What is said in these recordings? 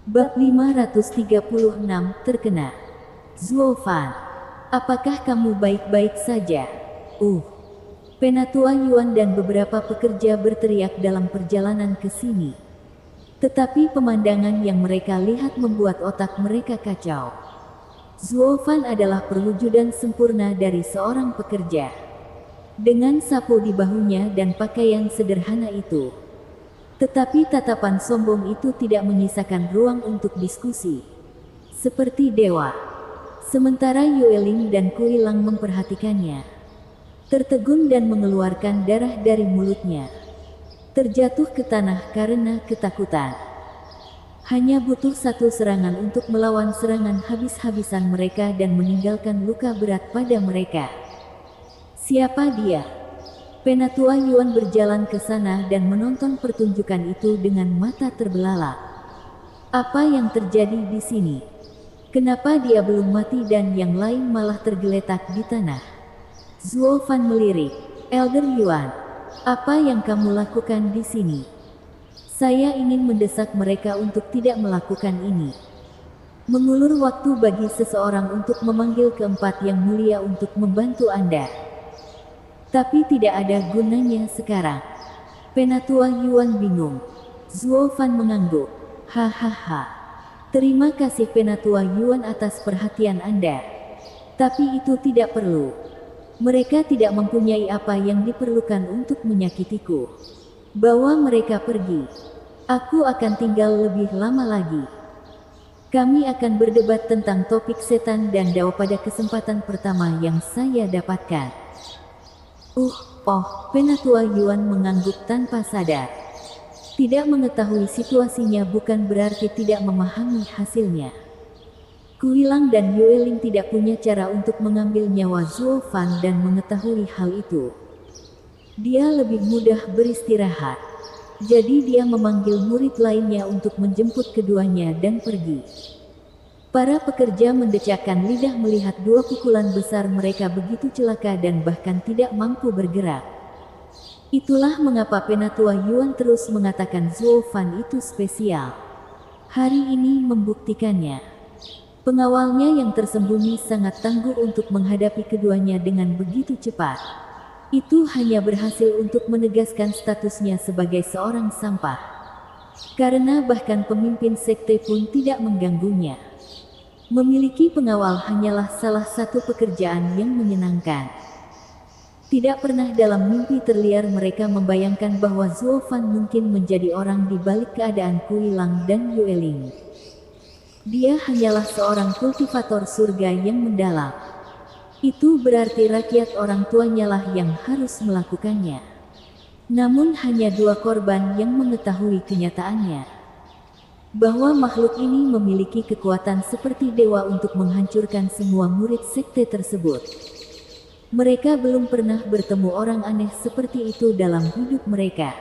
Bab 536 terkena. Zuofan, apakah kamu baik-baik saja? Penatua Yuan dan beberapa pekerja berteriak dalam perjalanan ke sini. Tetapi pemandangan yang mereka lihat membuat otak mereka kacau. Zuofan adalah perwujudan sempurna dari seorang pekerja. Dengan sapu di bahunya dan pakaian sederhana itu. Tetapi tatapan sombong itu tidak menyisakan ruang untuk diskusi. Seperti dewa. Sementara Yueling dan Kuilang memperhatikannya. Tertegun dan mengeluarkan darah dari mulutnya. Terjatuh ke tanah karena ketakutan. Hanya butuh satu serangan untuk melawan serangan habis-habisan mereka dan meninggalkan luka berat pada mereka. Siapa dia? Penatua Yuan berjalan ke sana dan menonton pertunjukan itu dengan mata terbelalak. Apa yang terjadi di sini? Kenapa dia belum mati dan yang lain malah tergeletak di tanah? Zuofan melirik. Elder Yuan, apa yang kamu lakukan di sini? Saya ingin mendesak mereka untuk tidak melakukan ini. Mengulur waktu bagi seseorang untuk memanggil keempat yang mulia untuk membantu Anda. Tapi tidak ada gunanya sekarang. Penatua Yuan bingung. Zuofan mengangguk. Hahaha. Terima kasih Penatua Yuan atas perhatian Anda. Tapi itu tidak perlu. Mereka tidak mempunyai apa yang diperlukan untuk menyakitiku. Bawa mereka pergi. Aku akan tinggal lebih lama lagi. Kami akan berdebat tentang topik setan dan Dao pada kesempatan pertama yang saya dapatkan. Penatua Yuan mengangguk tanpa sadar. Tidak mengetahui situasinya bukan berarti tidak memahami hasilnya. Kuilang dan Yueling tidak punya cara untuk mengambil nyawa Zuofan dan mengetahui hal itu. Dia lebih mudah beristirahat. Jadi dia memanggil murid lainnya untuk menjemput keduanya dan pergi. Para pekerja mendecakkan lidah melihat dua pukulan besar mereka begitu celaka dan bahkan tidak mampu bergerak. Itulah mengapa Penatua Yuan terus mengatakan Zuofan itu spesial. Hari ini membuktikannya. Pengawalnya yang tersembunyi sangat tangguh untuk menghadapi keduanya dengan begitu cepat. Itu hanya berhasil untuk menegaskan statusnya sebagai seorang sampah. Karena bahkan pemimpin sekte pun tidak mengganggunya. Memiliki pengawal hanyalah salah satu pekerjaan yang menyenangkan. Tidak pernah dalam mimpi terliar mereka membayangkan bahwa Zuofan mungkin menjadi orang di balik keadaan Kuilang dan Yueling. Dia hanyalah seorang kultivator surga yang mendalam. Itu berarti rakyat orang tuanya lah yang harus melakukannya. Namun hanya dua korban yang mengetahui kenyataannya. Bahwa makhluk ini memiliki kekuatan seperti dewa untuk menghancurkan semua murid sekte tersebut. Mereka belum pernah bertemu orang aneh seperti itu dalam hidup mereka.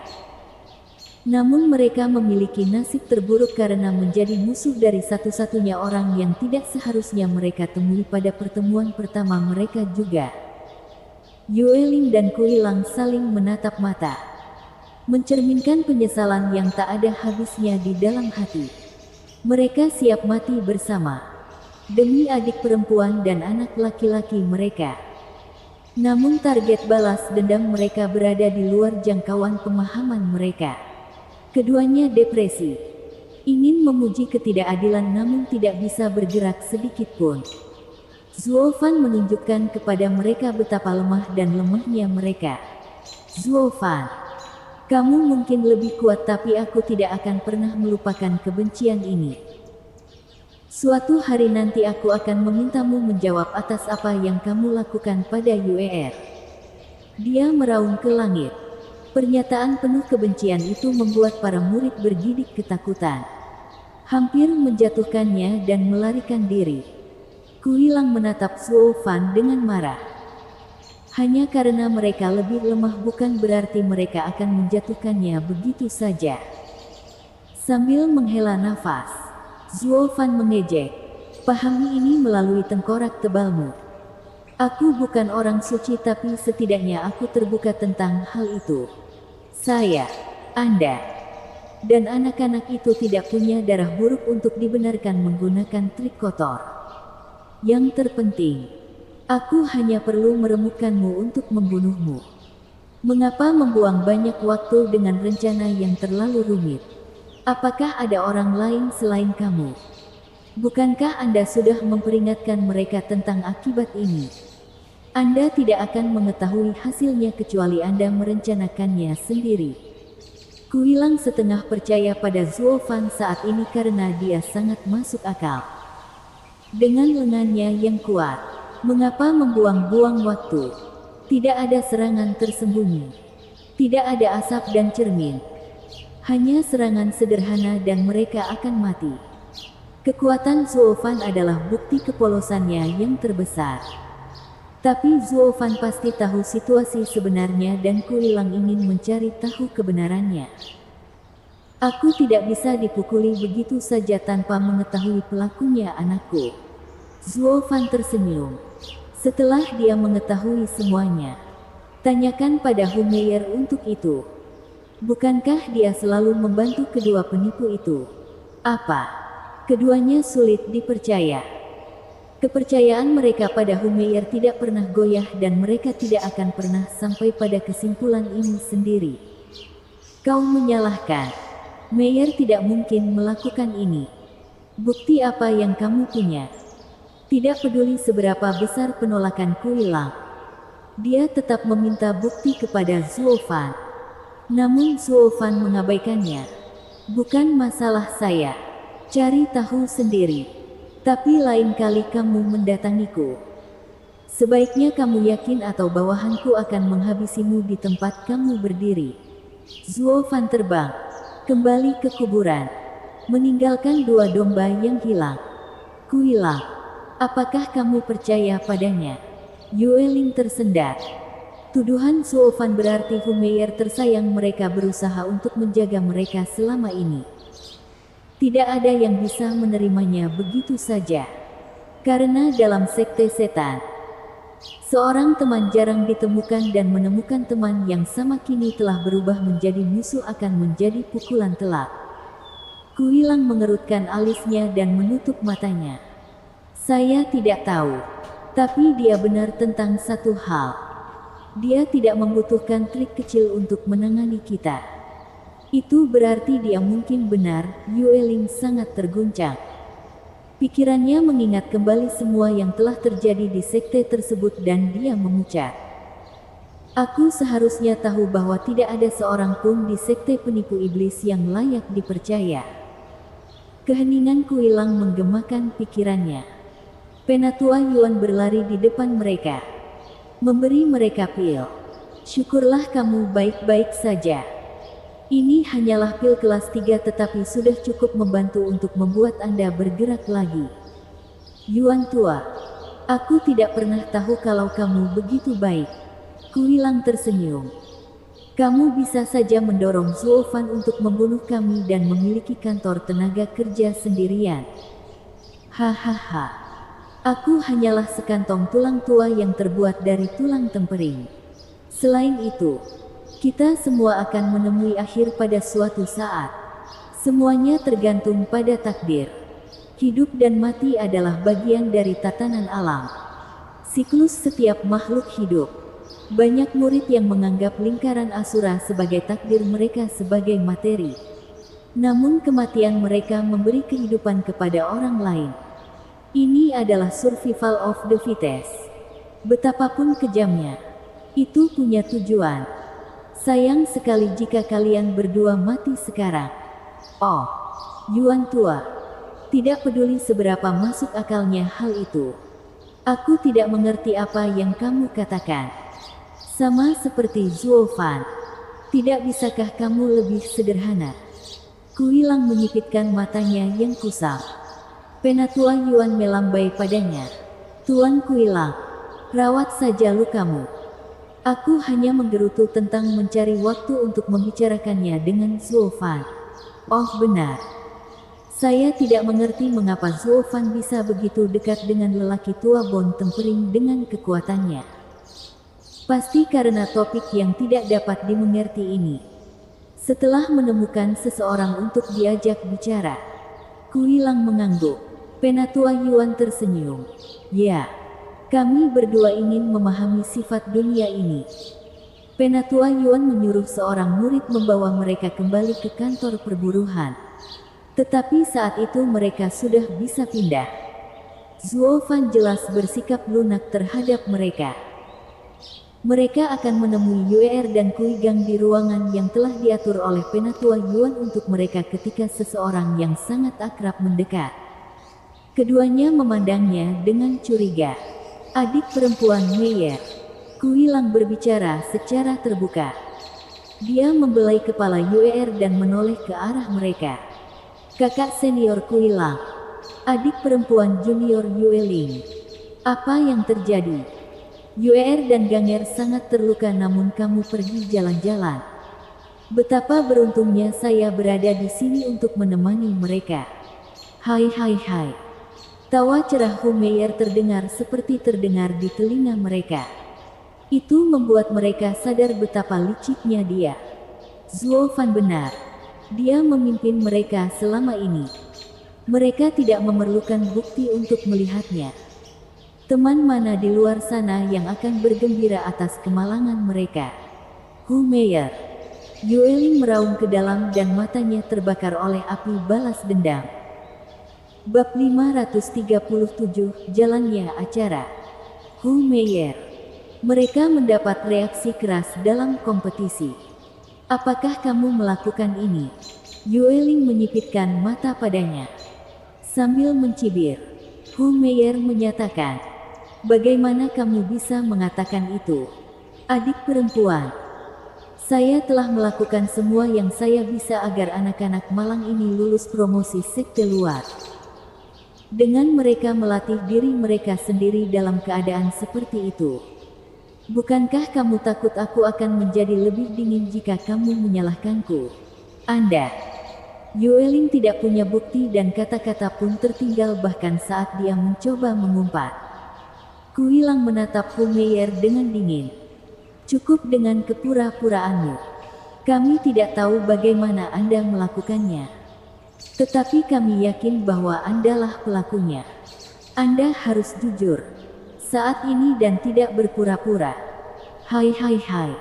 Namun mereka memiliki nasib terburuk karena menjadi musuh dari satu-satunya orang yang tidak seharusnya mereka temui pada pertemuan pertama mereka juga. Yueling dan Kuilang saling menatap mata. Mencerminkan penyesalan yang tak ada habisnya di dalam hati. Mereka siap mati bersama. Demi adik perempuan dan anak laki-laki mereka. Namun target balas dendam mereka berada di luar jangkauan pemahaman mereka. Keduanya depresi. Ingin memuji ketidakadilan namun tidak bisa bergerak sedikit pun. Zuofan menunjukkan kepada mereka betapa lemah dan lemahnya mereka. Zuofan, kamu mungkin lebih kuat tapi aku tidak akan pernah melupakan kebencian ini. Suatu hari nanti aku akan memintamu menjawab atas apa yang kamu lakukan pada UER. Dia meraung ke langit. Pernyataan penuh kebencian itu membuat para murid bergidik ketakutan. Hampir menjatuhkannya dan melarikan diri. Kuilang menatap Zuofan dengan marah. Hanya karena mereka lebih lemah bukan berarti mereka akan menjatuhkannya begitu saja. Sambil menghela nafas, Zuofan mengejek. Pahami ini melalui tengkorak tebalmu. Aku bukan orang suci tapi setidaknya aku terbuka tentang hal itu. Anda. Dan anak-anak itu tidak punya darah buruk untuk dibenarkan menggunakan trik kotor. Yang terpenting, aku hanya perlu meremukkanmu untuk membunuhmu. Mengapa membuang banyak waktu dengan rencana yang terlalu rumit? Apakah ada orang lain selain kamu? Bukankah Anda sudah memperingatkan mereka tentang akibat ini? Anda tidak akan mengetahui hasilnya kecuali Anda merencanakannya sendiri. Kuilang setengah percaya pada Zuo Fan saat ini karena dia sangat masuk akal. Dengan lengannya yang kuat, mengapa membuang-buang waktu? Tidak ada serangan tersembunyi. Tidak ada asap dan cermin. Hanya serangan sederhana dan mereka akan mati. Kekuatan Zuo Fan adalah bukti kepolosannya yang terbesar. Tapi Zuo Fan pasti tahu situasi sebenarnya dan Kuilang ingin mencari tahu kebenarannya. Aku tidak bisa dipukuli begitu saja tanpa mengetahui pelakunya, anakku. Zuo Fan tersenyum. Setelah dia mengetahui semuanya, tanyakan pada Hu Meier untuk itu. Bukankah dia selalu membantu kedua penipu itu? Apa? Keduanya sulit dipercaya. Kepercayaan mereka pada Hu Meier tidak pernah goyah dan mereka tidak akan pernah sampai pada kesimpulan ini sendiri. Kau menyalahkan. Meier tidak mungkin melakukan ini. Bukti apa yang kamu punya? Tidak peduli seberapa besar penolakan Kuilang, dia tetap meminta bukti kepada Zuo Fan. Namun Zuo Fan mengabaikannya. Bukan masalah saya. Cari tahu sendiri. Tapi lain kali kamu mendatangiku, sebaiknya kamu yakin atau bawahanku akan menghabisimu di tempat kamu berdiri. Zuo Fan terbang kembali ke kuburan, meninggalkan dua domba yang hilang. Kuilang, apakah kamu percaya padanya? Yueling tersendat. Tuduhan Zuo Fan berarti Hu Meier tersayang mereka berusaha untuk menjaga mereka selama ini. Tidak ada yang bisa menerimanya begitu saja. Karena dalam sekte setan, seorang teman jarang ditemukan dan menemukan teman yang sama kini telah berubah menjadi musuh akan menjadi pukulan telak. Kuilang mengerutkan alisnya dan menutup matanya. Saya tidak tahu. Tapi dia benar tentang satu hal. Dia tidak membutuhkan trik kecil untuk menangani kita. Itu berarti dia mungkin benar. Yueling sangat terguncang. Pikirannya mengingat kembali semua yang telah terjadi di sekte tersebut dan dia mengucap, aku seharusnya tahu bahwa tidak ada seorang pun di sekte penipu iblis yang layak dipercaya. Keheningan Kuilang menggemakan pikirannya. Penatua Yuan berlari di depan mereka, memberi mereka pil. Syukurlah kamu baik-baik saja. Ini hanyalah pil kelas 3 tetapi sudah cukup membantu untuk membuat Anda bergerak lagi. Yuan tua, aku tidak pernah tahu kalau kamu begitu baik. Kuilang tersenyum. Kamu bisa saja mendorong Zuo Fan untuk membunuh kami dan memiliki kantor tenaga kerja sendirian. Hahaha. Aku hanyalah sekantong tulang tua yang terbuat dari tulang tempering. Selain itu, kita semua akan menemui akhir pada suatu saat. Semuanya tergantung pada takdir. Hidup dan mati adalah bagian dari tatanan alam. Siklus setiap makhluk hidup. Banyak murid yang menganggap lingkaran asura sebagai takdir mereka sebagai materi. Namun kematian mereka memberi kehidupan kepada orang lain. Ini adalah survival of the fittest. Betapapun kejamnya, itu punya tujuan. Sayang sekali jika kalian berdua mati sekarang. Oh, Yuan tua. Tidak peduli seberapa masuk akalnya hal itu. Aku tidak mengerti apa yang kamu katakan. Sama seperti Zuo Fan. Tidak bisakah kamu lebih sederhana? Kuilang menyipitkan matanya yang kusam. Penatua Yuan melambai padanya. Tuan Kuilang, rawat saja lukamu. Aku hanya menggerutu tentang mencari waktu untuk membicarakannya dengan Zuo Fan. Oh benar. Saya tidak mengerti mengapa Zuo Fan bisa begitu dekat dengan lelaki tua Bon Tempering dengan kekuatannya. Pasti karena topik yang tidak dapat dimengerti ini. Setelah menemukan seseorang untuk diajak bicara, Kuilang mengangguk. Penatua Yuan tersenyum. Ya, kami berdua ingin memahami sifat dunia ini. Penatua Yuan menyuruh seorang murid membawa mereka kembali ke kantor perburuhan. Tetapi saat itu mereka sudah bisa pindah. Zuo Fan jelas bersikap lunak terhadap mereka. Mereka akan menemui Yue dan Kui Gang di ruangan yang telah diatur oleh Penatua Yuan untuk mereka ketika seseorang yang sangat akrab mendekat. Keduanya memandangnya dengan curiga. Adik perempuan Meyer. Kuilang berbicara secara terbuka. Dia membelai kepala Yue dan menoleh ke arah mereka. Kakak senior Kuilang. Adik perempuan junior Yue Ling. Apa yang terjadi? Yue dan Ganger sangat terluka namun kamu pergi jalan-jalan. Betapa beruntungnya saya berada di sini untuk menemani mereka. Hai hai hai. Tawa cerah Hu Meier terdengar seperti terdengar di telinga mereka. Itu membuat mereka sadar betapa liciknya dia. Zuo Fan benar. Dia memimpin mereka selama ini. Mereka tidak memerlukan bukti untuk melihatnya. Teman mana di luar sana yang akan bergembira atas kemalangan mereka? Hu Meier. Yue Ling meraung ke dalam dan matanya terbakar oleh api balas dendam. Bab 537, Jalannya Acara. Hu Meier. Mereka mendapat reaksi keras dalam kompetisi. Apakah kamu melakukan ini? Yue Ling menyipitkan mata padanya. Sambil mencibir, Hu Meier menyatakan, bagaimana kamu bisa mengatakan itu? Adik perempuan, saya telah melakukan semua yang saya bisa agar anak-anak malang ini lulus promosi sekte luar. Dengan mereka melatih diri mereka sendiri dalam keadaan seperti itu. Bukankah kamu takut aku akan menjadi lebih dingin jika kamu menyalahkanku? Anda. Yue Ling tidak punya bukti dan kata-kata pun tertinggal bahkan saat dia mencoba mengumpat. Kuilang menatap Hu Meier dengan dingin. Cukup dengan kepura-puraanmu. Kami tidak tahu bagaimana Anda melakukannya. Tetapi kami yakin bahwa Andalah pelakunya. Anda harus jujur. Saat ini dan tidak berpura-pura. Hai hai hai.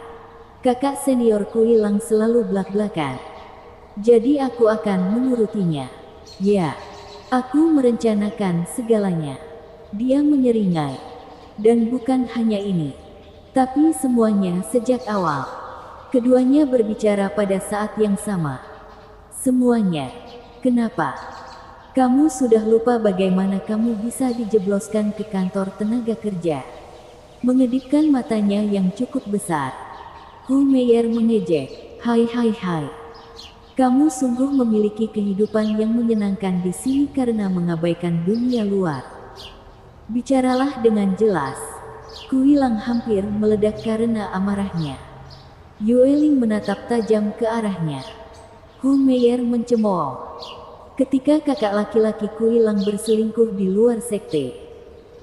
Kakak senior Kuilang selalu blak-blakan. Jadi aku akan menurutinya. Ya. Aku merencanakan segalanya. Dia menyeringai. Dan bukan hanya ini. Tapi semuanya sejak awal. Keduanya berbicara pada saat yang sama. Semuanya. Kenapa? Kamu sudah lupa bagaimana kamu bisa dijebloskan ke kantor tenaga kerja? Mengedipkan matanya yang cukup besar. Hu Meier mengejek. Hai hai hai. Kamu sungguh memiliki kehidupan yang menyenangkan di sini karena mengabaikan dunia luar. Bicaralah dengan jelas. Kuilang hampir meledak karena amarahnya. Yue Ling menatap tajam ke arahnya. Hu Meier mencemooh. Ketika kakak laki-laki Kuilang berselingkuh di luar sekte,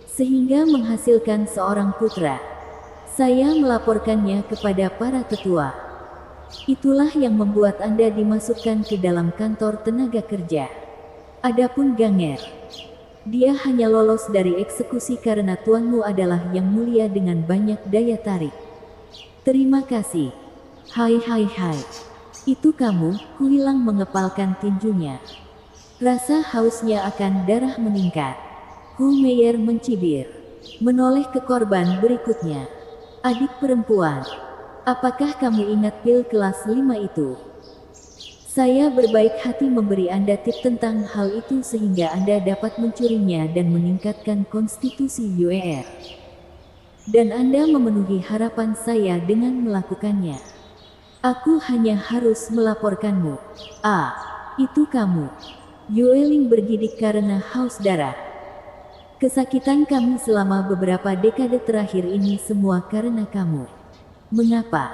sehingga menghasilkan seorang putra, saya melaporkannya kepada para tetua. Itulah yang membuat Anda dimasukkan ke dalam kantor tenaga kerja. Adapun Ganger, dia hanya lolos dari eksekusi karena tuanmu adalah yang mulia dengan banyak daya tarik. Terima kasih. Hai hai hai. Itu kamu, Kuilang mengepalkan tinjunya. Rasa hausnya akan darah meningkat. Hu Meier mencibir. Menoleh ke korban berikutnya. Adik perempuan. Apakah kamu ingat pil kelas 5 itu? Saya berbaik hati memberi Anda tip tentang hal itu sehingga Anda dapat mencurinya dan meningkatkan konstitusi UER. Dan Anda memenuhi harapan saya dengan melakukannya. Aku hanya harus melaporkanmu. Ah, itu kamu. Yue Ling bergidik karena haus darah. Kesakitan kami selama beberapa dekade terakhir ini semua karena kamu. Mengapa?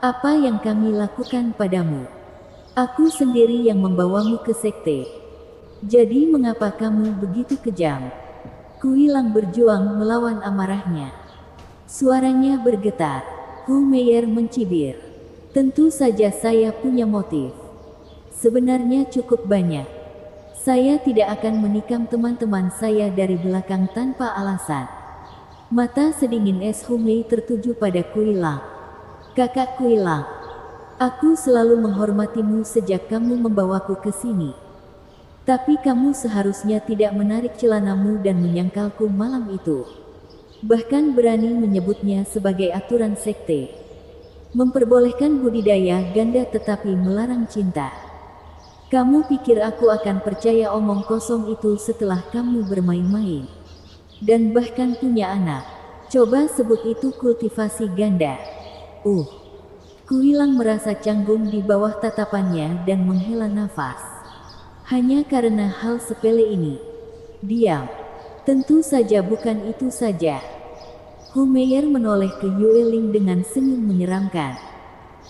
Apa yang kami lakukan padamu? Aku sendiri yang membawamu ke sekte. Jadi mengapa kamu begitu kejam? Kuilang berjuang melawan amarahnya. Suaranya bergetar. Hu Meier mencibir. Tentu saja saya punya motif. Sebenarnya cukup banyak. Saya tidak akan menikam teman-teman saya dari belakang tanpa alasan. Mata sedingin es Humei tertuju pada Kuilang. Kakak Kuilang, aku selalu menghormatimu sejak kamu membawaku ke sini. Tapi kamu seharusnya tidak menarik celanamu dan menyangkalku malam itu. Bahkan berani menyebutnya sebagai aturan sekte. Memperbolehkan budidaya ganda tetapi melarang cinta. Kamu pikir aku akan percaya omong kosong itu setelah kamu bermain-main? Dan bahkan punya anak. Coba sebut itu kultivasi ganda. Kuilang merasa canggung di bawah tatapannya dan menghela nafas. Hanya karena hal sepele ini. Diam. Tentu saja bukan itu saja. Humeyer menoleh ke Yueling dengan senyum menyeramkan.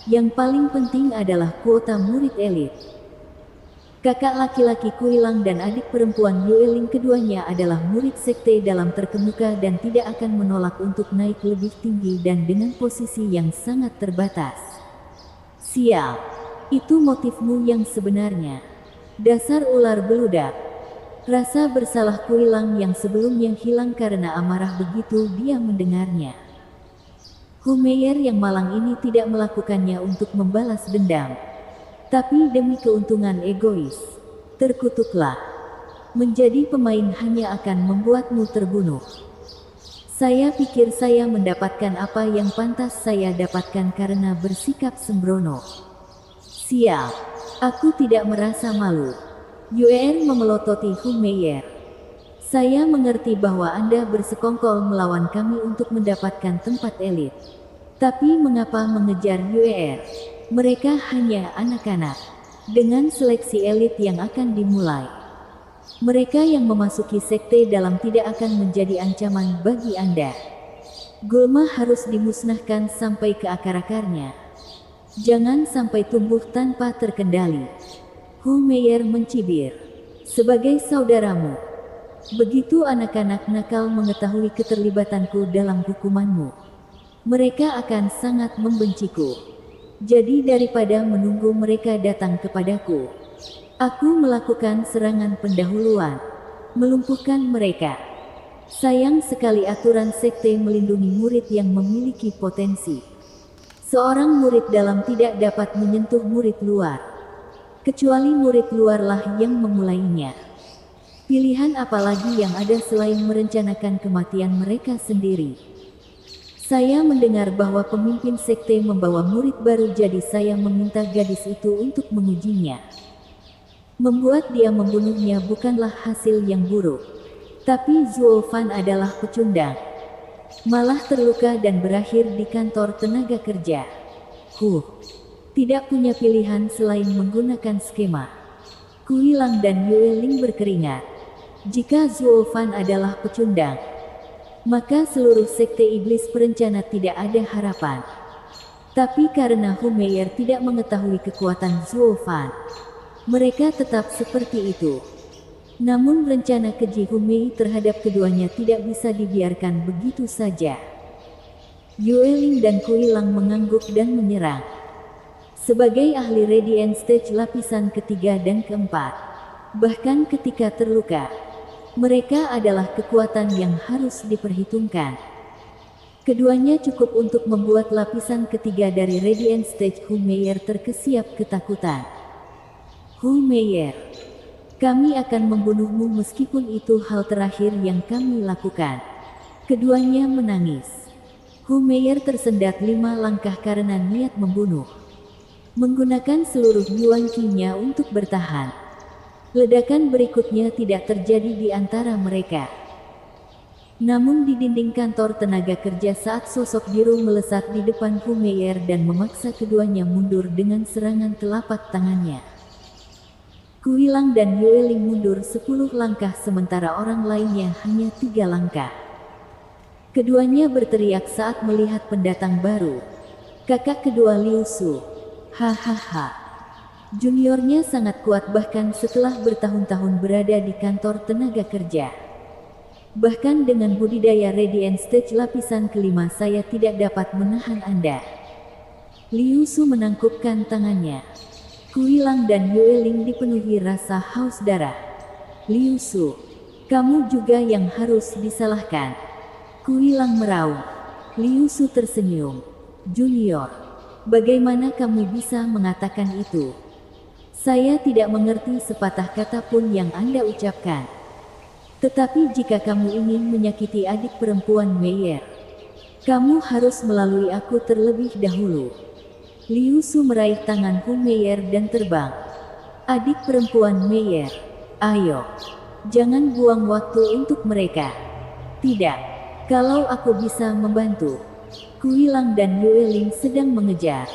Yang paling penting adalah kuota murid elit. Kakak laki-laki Kuilang dan adik perempuan Yueling keduanya adalah murid sekte dalam terkemuka dan tidak akan menolak untuk naik lebih tinggi dan dengan posisi yang sangat terbatas. Sial, itu motifmu yang sebenarnya. Dasar ular beludak. Rasa bersalah Kuilang yang sebelumnya hilang karena amarah begitu dia mendengarnya. Humeyer yang malang ini tidak melakukannya untuk membalas dendam. Tapi demi keuntungan egois, terkutuklah. Menjadi pemain hanya akan membuatmu terbunuh. Saya pikir saya mendapatkan apa yang pantas saya dapatkan karena bersikap sembrono. Sial, aku tidak merasa malu. Yuer memelototi Humeyer. Saya mengerti bahwa Anda bersekongkol melawan kami untuk mendapatkan tempat elit. Tapi mengapa mengejar Yuer? Mereka hanya anak-anak, dengan seleksi elit yang akan dimulai. Mereka yang memasuki sekte dalam tidak akan menjadi ancaman bagi Anda. Gulma harus dimusnahkan sampai ke akar-akarnya. Jangan sampai tumbuh tanpa terkendali. Humeyer mencibir. Sebagai saudaramu, begitu anak-anak nakal mengetahui keterlibatanku dalam hukumanmu, mereka akan sangat membenciku. Jadi daripada menunggu mereka datang kepadaku, aku melakukan serangan pendahuluan, melumpuhkan mereka. Sayang sekali aturan sekte melindungi murid yang memiliki potensi. Seorang murid dalam tidak dapat menyentuh murid luar, kecuali murid luarlah yang memulainya. Pilihan apa lagi yang ada selain merencanakan kematian mereka sendiri? Saya mendengar bahwa pemimpin sekte membawa murid baru, jadi saya meminta gadis itu untuk mengujinya. Membuat dia membunuhnya bukanlah hasil yang buruk. Tapi Zuo Fan adalah pecundang. Malah terluka dan berakhir di kantor tenaga kerja. Tidak punya pilihan selain menggunakan skema. Kuilang dan Yueling berkeringat. Jika Zuo Fan adalah pecundang, maka seluruh sekte iblis perencana tidak ada harapan. Tapi karena Humeyer tidak mengetahui kekuatan Zuo Fan, mereka tetap seperti itu. Namun rencana keji Humei terhadap keduanya tidak bisa dibiarkan begitu saja. Yueling dan Kuilang mengangguk dan menyerang. Sebagai ahli Radiant Stage lapisan ketiga dan keempat, bahkan ketika terluka, mereka adalah kekuatan yang harus diperhitungkan. Keduanya cukup untuk membuat lapisan ketiga dari Radiant Stage Humeyer terkesiap ketakutan. Humeyer, kami akan membunuhmu meskipun itu hal terakhir yang kami lakukan. Keduanya menangis. Humeyer tersendat 5 langkah karena niat membunuh. Menggunakan seluruh yuan ki-nya untuk bertahan. Ledakan berikutnya tidak terjadi di antara mereka. Namun di dinding kantor tenaga kerja saat sosok biru melesat di depan Humeyer dan memaksa keduanya mundur dengan serangan telapak tangannya. Kuilang dan Yueling mundur 10 langkah sementara orang lainnya hanya 3 langkah. Keduanya berteriak saat melihat pendatang baru. Kakak kedua Liu Su. Hahaha. Juniornya sangat kuat bahkan setelah bertahun-tahun berada di kantor tenaga kerja. Bahkan dengan budidaya Radiant Stage lapisan kelima saya tidak dapat menahan Anda. Liu Su menangkupkan tangannya. Kuilang dan Yueling dipenuhi rasa haus darah. Liu Su, kamu juga yang harus disalahkan. Kuilang meraung. Liu Su tersenyum. Junior, bagaimana kamu bisa mengatakan itu? Saya tidak mengerti sepatah kata pun yang Anda ucapkan. Tetapi jika kamu ingin menyakiti adik perempuan Meyer, kamu harus melalui aku terlebih dahulu. Liu Su meraih tangan Hu Meyer dan terbang. Adik perempuan Meyer, ayo. Jangan buang waktu untuk mereka. Tidak. Kalau aku bisa membantu. Kuilang dan Yueling sedang mengejar.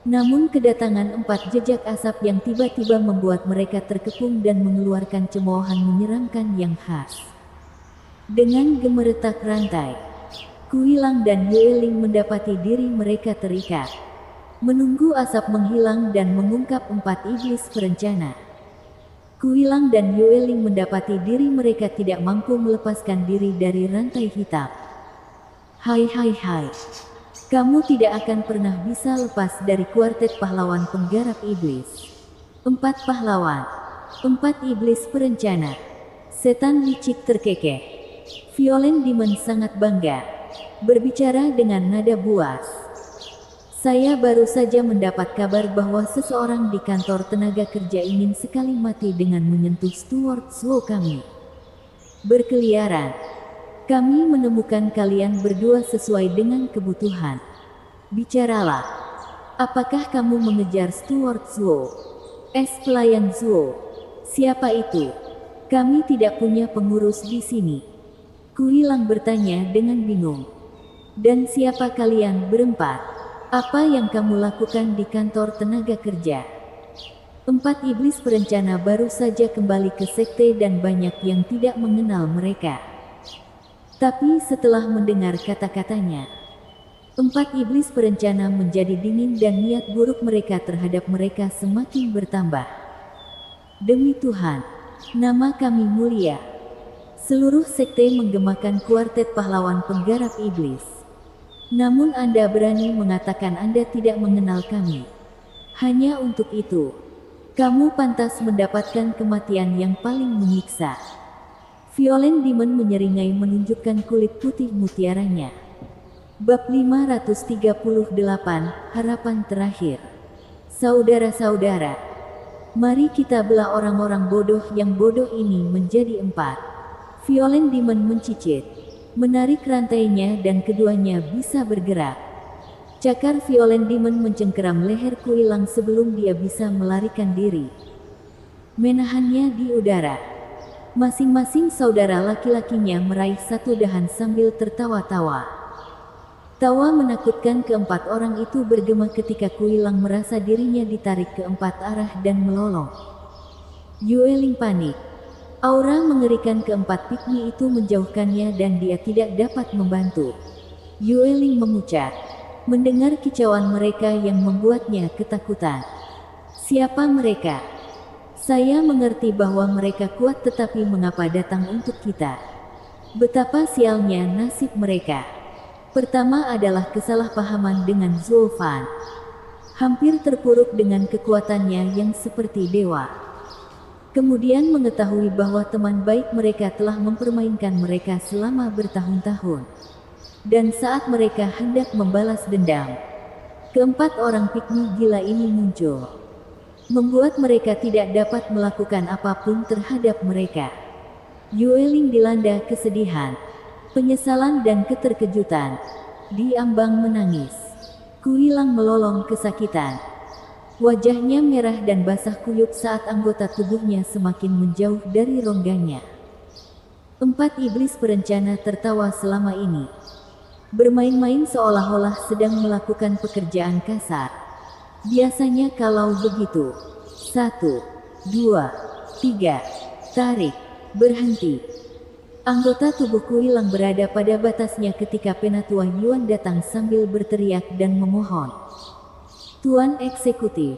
Namun kedatangan 4 jejak asap yang tiba-tiba membuat mereka terkepung dan mengeluarkan cemoohan menyeramkan yang khas. Dengan gemeretak rantai, Kuilang dan Yueling mendapati diri mereka terikat. Menunggu asap menghilang dan mengungkap 4 iblis perencana. Kuilang dan Yueling mendapati diri mereka tidak mampu melepaskan diri dari rantai hitam. Hai, kamu tidak akan pernah bisa lepas dari kuartet pahlawan penggarap iblis. 4 pahlawan, 4 iblis perencana. Setan licik terkekeh. Violent Demon sangat bangga, berbicara dengan nada buas. Saya baru saja mendapat kabar bahwa seseorang di kantor tenaga kerja ingin sekali mati dengan menyentuh Steward Slow kami. Berkeliaran. Kami menemukan kalian berdua sesuai dengan kebutuhan. Bicaralah. Apakah kamu mengejar Steward Slow? Pelayan Slow. Siapa itu? Kami tidak punya pengurus di sini. Kuilang bertanya dengan bingung. Dan siapa kalian berempat? Apa yang kamu lakukan di kantor tenaga kerja? 4 iblis perencana baru saja kembali ke sekte dan banyak yang tidak mengenal mereka. Tapi setelah mendengar kata-katanya, 4 iblis perencana menjadi dingin dan niat buruk mereka terhadap mereka semakin bertambah. Demi Tuhan, nama kami mulia. Seluruh sekte menggemakan kuartet pahlawan penggarap iblis. Namun Anda berani mengatakan Anda tidak mengenal kami. Hanya untuk itu, kamu pantas mendapatkan kematian yang paling menyiksa. Violent Demon menyeringai menunjukkan kulit putih mutiaranya. Bab 538, Harapan Terakhir. Saudara-saudara, mari kita belah orang-orang bodoh yang bodoh ini menjadi 4. Violent Demon mencicit, menarik rantainya dan keduanya bisa bergerak. Cakar Violent Demon mencengkeram leher Kuilang sebelum dia bisa melarikan diri. Menahannya di udara. Masing-masing saudara laki-lakinya meraih satu dahan sambil tertawa-tawa. Tawa menakutkan keempat orang itu bergema ketika Kuilang merasa dirinya ditarik ke 4 arah dan melolong. Yueling panik. Aura mengerikan keempat pikmi itu menjauhkannya dan dia tidak dapat membantu. Yueling memucat, mendengar kicauan mereka yang membuatnya ketakutan. Siapa mereka? Saya mengerti bahwa mereka kuat tetapi mengapa datang untuk kita? Betapa sialnya nasib mereka. Pertama adalah kesalahpahaman dengan Zulfan. Hampir terpuruk dengan kekuatannya yang seperti dewa. Kemudian mengetahui bahwa teman baik mereka telah mempermainkan mereka selama bertahun-tahun. Dan saat mereka hendak membalas dendam, keempat orang pikmi gila ini muncul. Membuat mereka tidak dapat melakukan apapun terhadap mereka. Yueling dilanda kesedihan, penyesalan dan keterkejutan. Diambang menangis. Kuilang melolong kesakitan. Wajahnya merah dan basah kuyup saat anggota tubuhnya semakin menjauh dari rongganya. 4 iblis perencana tertawa selama ini. Bermain-main seolah-olah sedang melakukan pekerjaan kasar. Biasanya kalau begitu. 1, 2, 3, tarik, berhenti. Anggota tubuh Kuilang berada pada batasnya ketika Penatua Yuan datang sambil berteriak dan memohon. Tuan Eksekutif,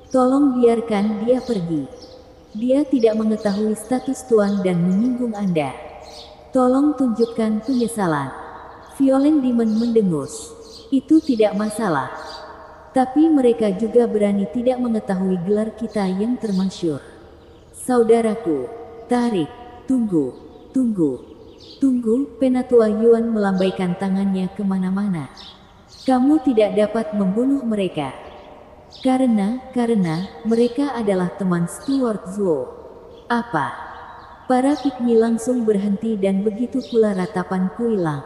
tolong biarkan dia pergi. Dia tidak mengetahui status Tuan dan menyinggung Anda. Tolong tunjukkan penyesalan. Violent Demon mendengus. Itu tidak masalah. Tapi mereka juga berani tidak mengetahui gelar kita yang termasyhur. Saudaraku, tarik, tunggu, tunggu, Penatua Yuan melambaikan tangannya kemana-mana. Kamu tidak dapat membunuh mereka. Karena mereka adalah teman Stuart Zhuo. Apa? Para pikmi langsung berhenti dan begitu pula ratapan Kuilang.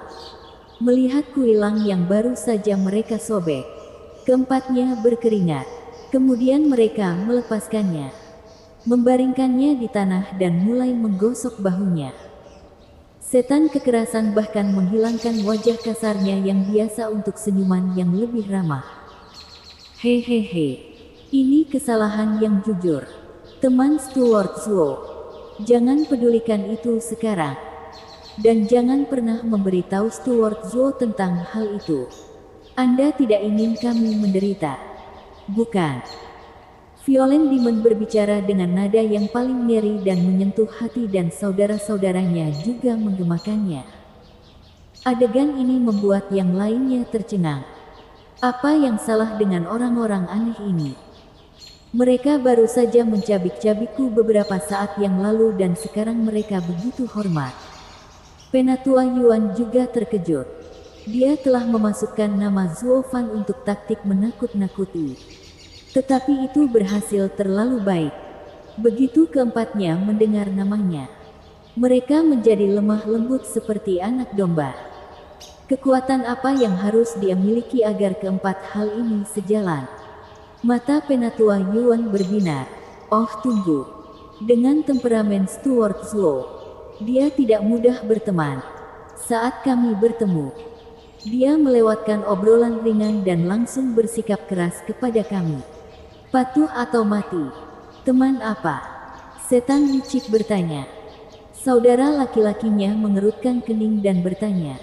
Melihat Kuilang yang baru saja mereka sobek, keempatnya berkeringat. Kemudian mereka melepaskannya, membaringkannya di tanah dan mulai menggosok bahunya. Setan kekerasan bahkan menghilangkan wajah kasarnya yang biasa untuk senyuman yang lebih ramah. Hehehe, ini kesalahan yang jujur. Teman Stuart Zhuo. Jangan pedulikan itu sekarang. Dan jangan pernah memberitahu Stuart Zhuo tentang hal itu. Anda tidak ingin kami menderita, bukan? Violent Demon berbicara dengan nada yang paling ngeri dan menyentuh hati dan saudara-saudaranya juga menggemakannya. Adegan ini membuat yang lainnya tercengang. Apa yang salah dengan orang-orang aneh ini? Mereka baru saja mencabik-cabikku beberapa saat yang lalu dan sekarang mereka begitu hormat. Penatua Yuan juga terkejut. Dia telah memasukkan nama Zhuo Fan untuk taktik menakut-nakuti. Tetapi itu berhasil terlalu baik. Begitu keempatnya mendengar namanya, mereka menjadi lemah lembut seperti anak domba. Kekuatan apa yang harus dia miliki agar keempat hal ini sejalan? Mata Penatua Yuan berbinar. Oh tunggu. Dengan temperamen Stuart Zhuo, dia tidak mudah berteman. Saat kami bertemu, dia melewatkan obrolan ringan dan langsung bersikap keras kepada kami. Patuh atau mati? Teman apa? Setan licik bertanya. Saudara laki-lakinya mengerutkan kening dan bertanya.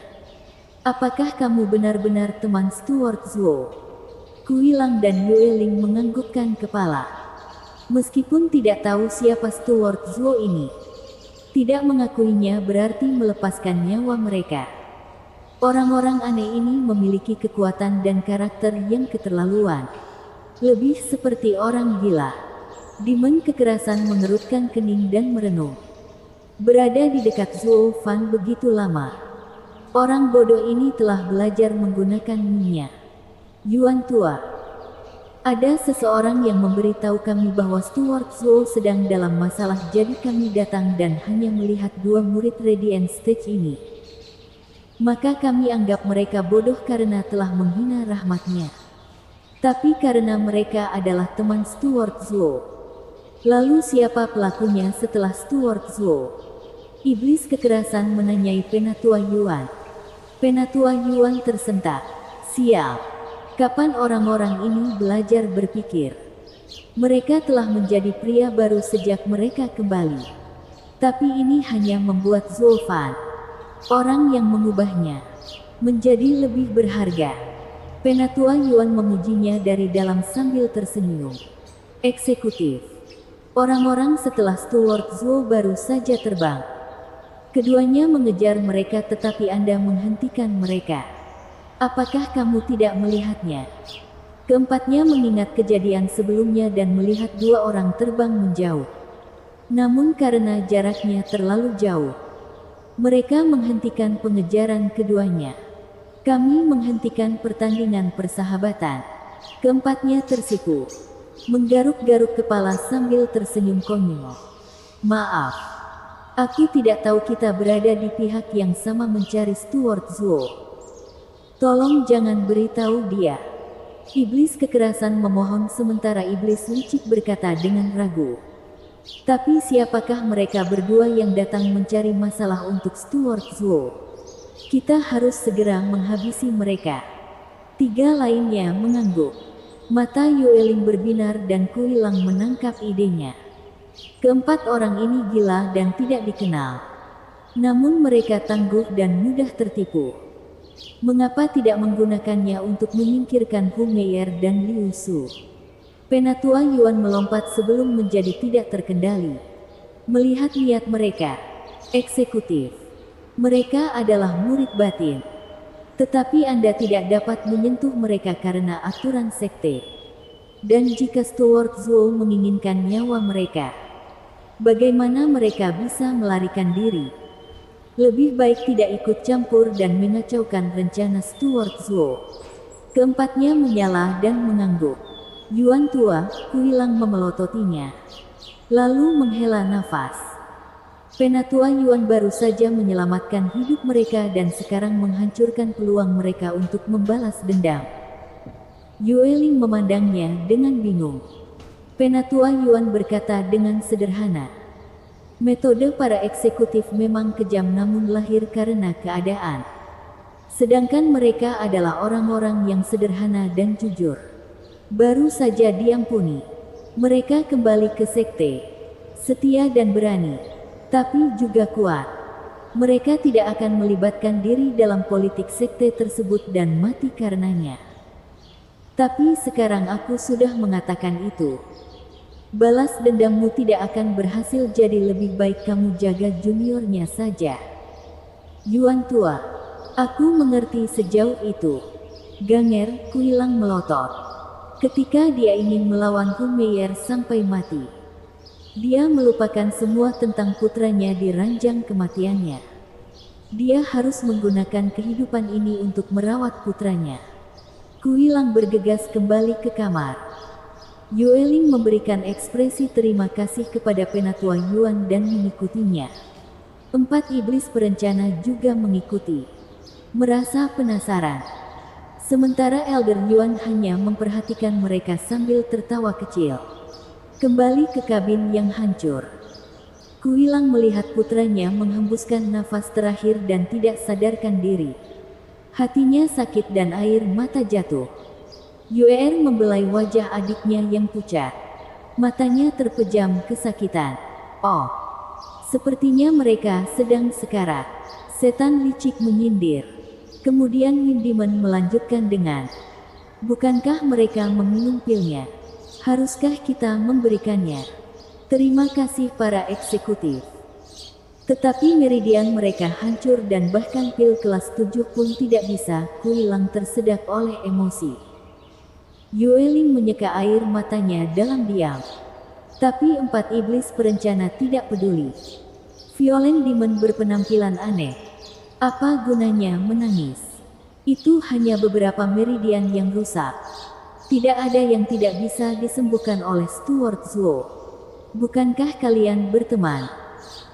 Apakah kamu benar-benar teman Stuart Zhuo? Kuilang dan Yueling menganggukkan kepala. Meskipun tidak tahu siapa Stuart Zhuo ini, tidak mengakuinya berarti melepaskan nyawa mereka. Orang-orang aneh ini memiliki kekuatan dan karakter yang keterlaluan. Lebih seperti orang gila. Demon kekerasan mengerutkan kening dan merenung. Berada di dekat Zhuo Fan begitu lama, orang bodoh ini telah belajar menggunakan minyak. Yuan tua, ada seseorang yang memberitahu kami bahwa Stuart Zhuo sedang dalam masalah, jadi kami datang dan hanya melihat dua murid Radiant Stage ini. Maka kami anggap mereka bodoh karena telah menghina rahmatnya. Tapi karena mereka adalah teman Stuart Zhuo. Lalu siapa pelakunya setelah Stuart Zhuo? Iblis kekerasan menanyai Penatua Yuan. Penatua Yuan tersentak. Sial. Kapan orang-orang ini belajar berpikir? Mereka telah menjadi pria baru sejak mereka kembali. Tapi ini hanya membuat Zhuo Fan, orang yang mengubahnya, menjadi lebih berharga. Penatua Yuan memujinya dari dalam sambil tersenyum. Eksekutif. Orang-orang setelah Stuart Zhuo baru saja terbang. Keduanya mengejar mereka tetapi Anda menghentikan mereka. Apakah kamu tidak melihatnya? Keempatnya mengingat kejadian sebelumnya dan melihat dua orang terbang menjauh. Namun karena jaraknya terlalu jauh, mereka menghentikan pengejaran keduanya. Kami menghentikan pertandingan persahabatan. Keempatnya tersipu, menggaruk-garuk kepala sambil tersenyum konyol. Maaf, aku tidak tahu kita berada di pihak yang sama mencari Stuart Zhuo. Tolong jangan beritahu dia. Iblis kekerasan memohon sementara iblis licik berkata dengan ragu. Tapi siapakah mereka berdua yang datang mencari masalah untuk Stuart Zhuo? Kita harus segera menghabisi mereka. Tiga lainnya mengangguk. Mata Yueling berbinar dan Kuilang menangkap idenya. Keempat orang ini gila dan tidak dikenal. Namun mereka tangguh dan mudah tertipu. Mengapa tidak menggunakannya untuk menyingkirkan Hu Meier dan Liu Su? Penatua Yuan melompat sebelum menjadi tidak terkendali. Melihat niat mereka, eksekutif. Mereka adalah murid batin. Tetapi Anda tidak dapat menyentuh mereka karena aturan sekte. Dan jika Stuart Zhou menginginkan nyawa mereka, bagaimana mereka bisa melarikan diri? Lebih baik tidak ikut campur dan mengacaukan rencana Stuart Zhou. Keempatnya menyala dan mengangguk. Yuan tua, Kuilang memelototinya. Lalu menghela nafas. Penatua Yuan baru saja menyelamatkan hidup mereka dan sekarang menghancurkan peluang mereka untuk membalas dendam. Yueling memandangnya dengan bingung. Penatua Yuan berkata dengan sederhana, metode para eksekutif memang kejam namun lahir karena keadaan. Sedangkan mereka adalah orang-orang yang sederhana dan jujur. Baru saja diampuni. Mereka kembali ke sekte. Setia dan berani. Tapi juga kuat. Mereka tidak akan melibatkan diri dalam politik sekte tersebut dan mati karenanya. Tapi sekarang aku sudah mengatakan itu. Balas dendammu tidak akan berhasil, jadi lebih baik kamu jaga juniornya saja. Yuan tua, aku mengerti sejauh itu. Ganger, Kuilang melotot. Ketika dia ingin melawan Hu Meier sampai mati, dia melupakan semua tentang putranya di ranjang kematiannya. Dia harus menggunakan kehidupan ini untuk merawat putranya. Kuilang bergegas kembali ke kamar. Yueling memberikan ekspresi terima kasih kepada Penatua Yuan dan mengikutinya. 4 iblis perencana juga mengikuti. Merasa penasaran. Sementara Elder Yuan hanya memperhatikan mereka sambil tertawa kecil. Kembali ke kabin yang hancur. Kuilang melihat putranya menghembuskan nafas terakhir dan tidak sadarkan diri. Hatinya sakit dan air mata jatuh. Yuer membelai wajah adiknya yang pucat. Matanya terpejam kesakitan. Oh, sepertinya mereka sedang sekarat. Setan licik menyindir. Kemudian Windiman melanjutkan dengan, bukankah mereka meminum pilnya? Haruskah kita memberikannya? Terima kasih para eksekutif. Tetapi meridian mereka hancur dan bahkan pil kelas 7 pun tidak bisa. Kuilang tersedak oleh emosi. Yueling menyeka air matanya dalam diam. Tapi 4 iblis perencana tidak peduli. Violent Demon berpenampilan aneh. Apa gunanya menangis? Itu hanya beberapa meridian yang rusak. Tidak ada yang tidak bisa disembuhkan oleh Stuart Zhou. Bukankah kalian berteman?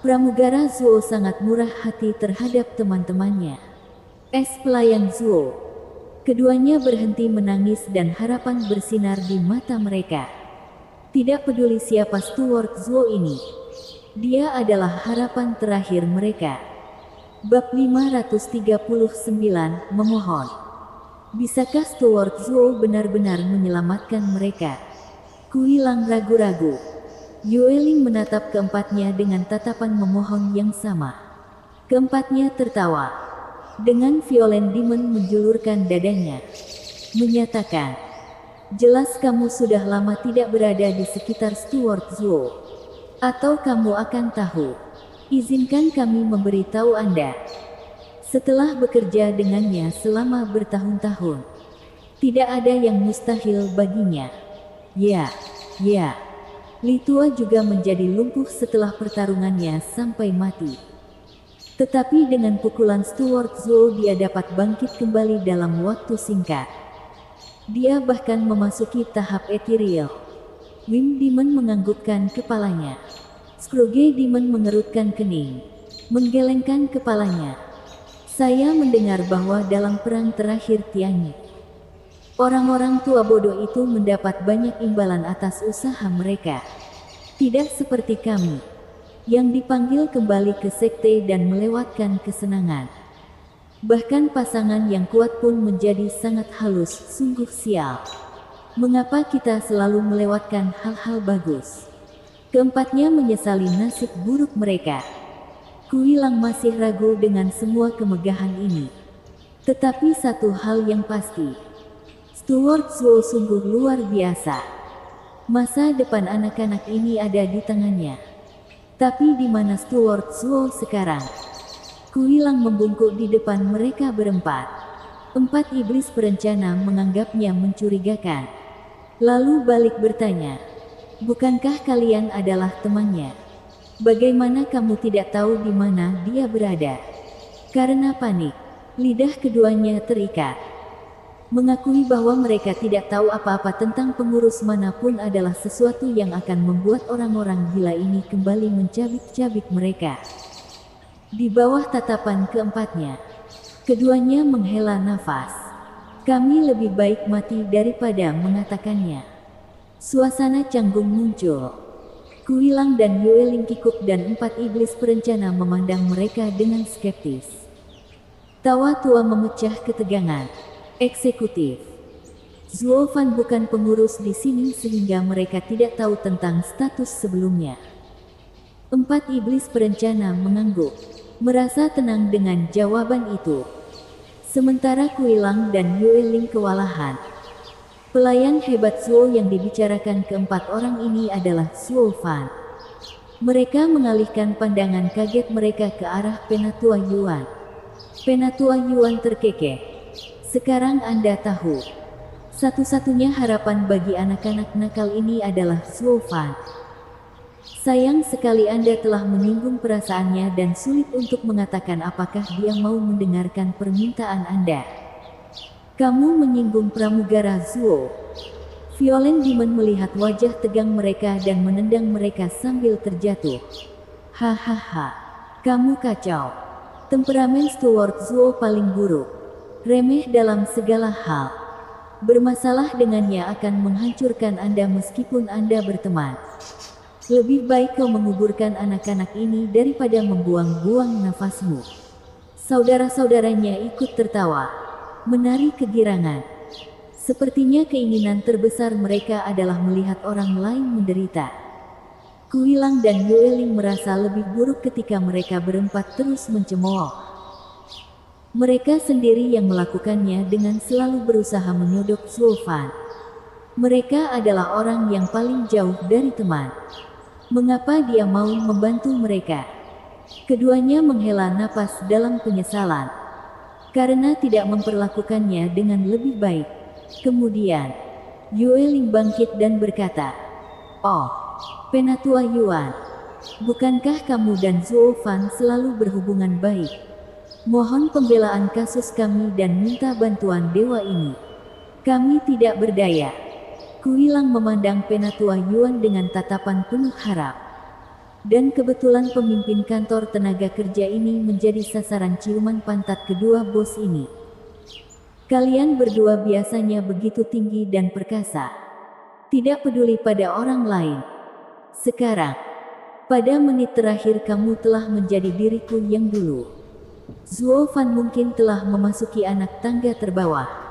Pramugara Zhou sangat murah hati terhadap teman-temannya. Pelayan Zhou. Keduanya berhenti menangis dan harapan bersinar di mata mereka. Tidak peduli siapa Stuart Zhou ini. Dia adalah harapan terakhir mereka. Bab 539, memohon. Bisakah Stuart Zhou benar-benar menyelamatkan mereka? Kuilang ragu-ragu. Yueling menatap keempatnya dengan tatapan memohon yang sama. Keempatnya tertawa. Dengan Violent Demon menjulurkan dadanya. Menyatakan, jelas kamu sudah lama tidak berada di sekitar Stuart Zhou. Atau kamu akan tahu. Izinkan kami memberitahu Anda. Setelah bekerja dengannya selama bertahun-tahun, tidak ada yang mustahil baginya. Ya. Li Tua juga menjadi lumpuh setelah pertarungannya sampai mati. Tetapi dengan pukulan Stuart Zhou dia dapat bangkit kembali dalam waktu singkat. Dia bahkan memasuki tahap ethereal. Wim Demon menganggukkan kepalanya. Scrooge Demon mengerutkan kening. Menggelengkan kepalanya. Saya mendengar bahwa dalam perang terakhir Tianyi, orang-orang tua bodoh itu mendapat banyak imbalan atas usaha mereka. Tidak seperti kami yang dipanggil kembali ke sekte dan melewatkan kesenangan. Bahkan pasangan yang kuat pun menjadi sangat halus, sungguh sial. Mengapa kita selalu melewatkan hal-hal bagus? Keempatnya menyesali nasib buruk mereka. Kuilang masih ragu dengan semua kemegahan ini. Tetapi satu hal yang pasti, Stuart Zhou sungguh luar biasa. Masa depan anak-anak ini ada di tangannya. Tapi di mana Stuart Zhou sekarang? Kuilang membungkuk di depan mereka berempat. Empat iblis perencana menganggapnya mencurigakan. Lalu balik bertanya, bukankah kalian adalah temannya? Bagaimana kamu tidak tahu di mana dia berada? Karena panik, lidah keduanya terikat. Mengakui bahwa mereka tidak tahu apa-apa tentang pengurus manapun adalah sesuatu yang akan membuat orang-orang gila ini kembali mencabik-cabik mereka. Di bawah tatapan keempatnya, keduanya menghela nafas. Kami lebih baik mati daripada mengatakannya. Suasana canggung muncul. Kuilang dan Yueling kikuk dan empat iblis perencana memandang mereka dengan skeptis. Tawa tua memecah ketegangan. Eksekutif. Zuo Fan bukan pengurus di sini sehingga mereka tidak tahu tentang status sebelumnya. Empat iblis perencana mengangguk, merasa tenang dengan jawaban itu. Sementara Kuilang dan Yueling kewalahan. Pelayan hebat Zuo yang dibicarakan keempat orang ini adalah Zuo Fan. Mereka mengalihkan pandangan kaget mereka ke arah Penatua Yuan. Penatua Yuan terkekeh. Sekarang Anda tahu. Satu-satunya harapan bagi anak-anak nakal ini adalah Zuo Fan. Sayang sekali Anda telah menyinggung perasaannya dan sulit untuk mengatakan apakah dia mau mendengarkan permintaan Anda. Kamu menyinggung pramugara Zuo. Violen Demon melihat wajah tegang mereka dan menendang mereka sambil terjatuh. Hahaha, kamu kacau. Temperamen Steward Zuo paling buruk. Remeh dalam segala hal. Bermasalah dengannya akan menghancurkan Anda meskipun Anda berteman. Lebih baik kau menguburkan anak-anak ini daripada membuang-buang nafasmu. Saudara-saudaranya ikut tertawa, menari kegirangan. Sepertinya keinginan terbesar mereka adalah melihat orang lain menderita. Kuilang dan Yueling merasa lebih buruk ketika mereka berempat terus mencemooh. Mereka sendiri yang melakukannya dengan selalu berusaha menyodok Zuo Fan. Mereka adalah orang yang paling jauh dari teman. Mengapa dia mau membantu mereka? Keduanya menghela napas dalam penyesalan. Karena tidak memperlakukannya dengan lebih baik. Kemudian, Yueling bangkit dan berkata, "Oh, Penatua Yuan, bukankah kamu dan Zuo Fan selalu berhubungan baik? Mohon pembelaan kasus kami dan minta bantuan dewa ini. Kami tidak berdaya." Kuilang memandang Penatua Yuan dengan tatapan penuh harap. Dan kebetulan pemimpin kantor tenaga kerja ini menjadi sasaran ciuman pantat kedua bos ini. Kalian berdua biasanya begitu tinggi dan perkasa. Tidak peduli pada orang lain. Sekarang, pada menit terakhir kamu telah menjadi diriku yang dulu. Zuo Fan mungkin telah memasuki anak tangga terbawah.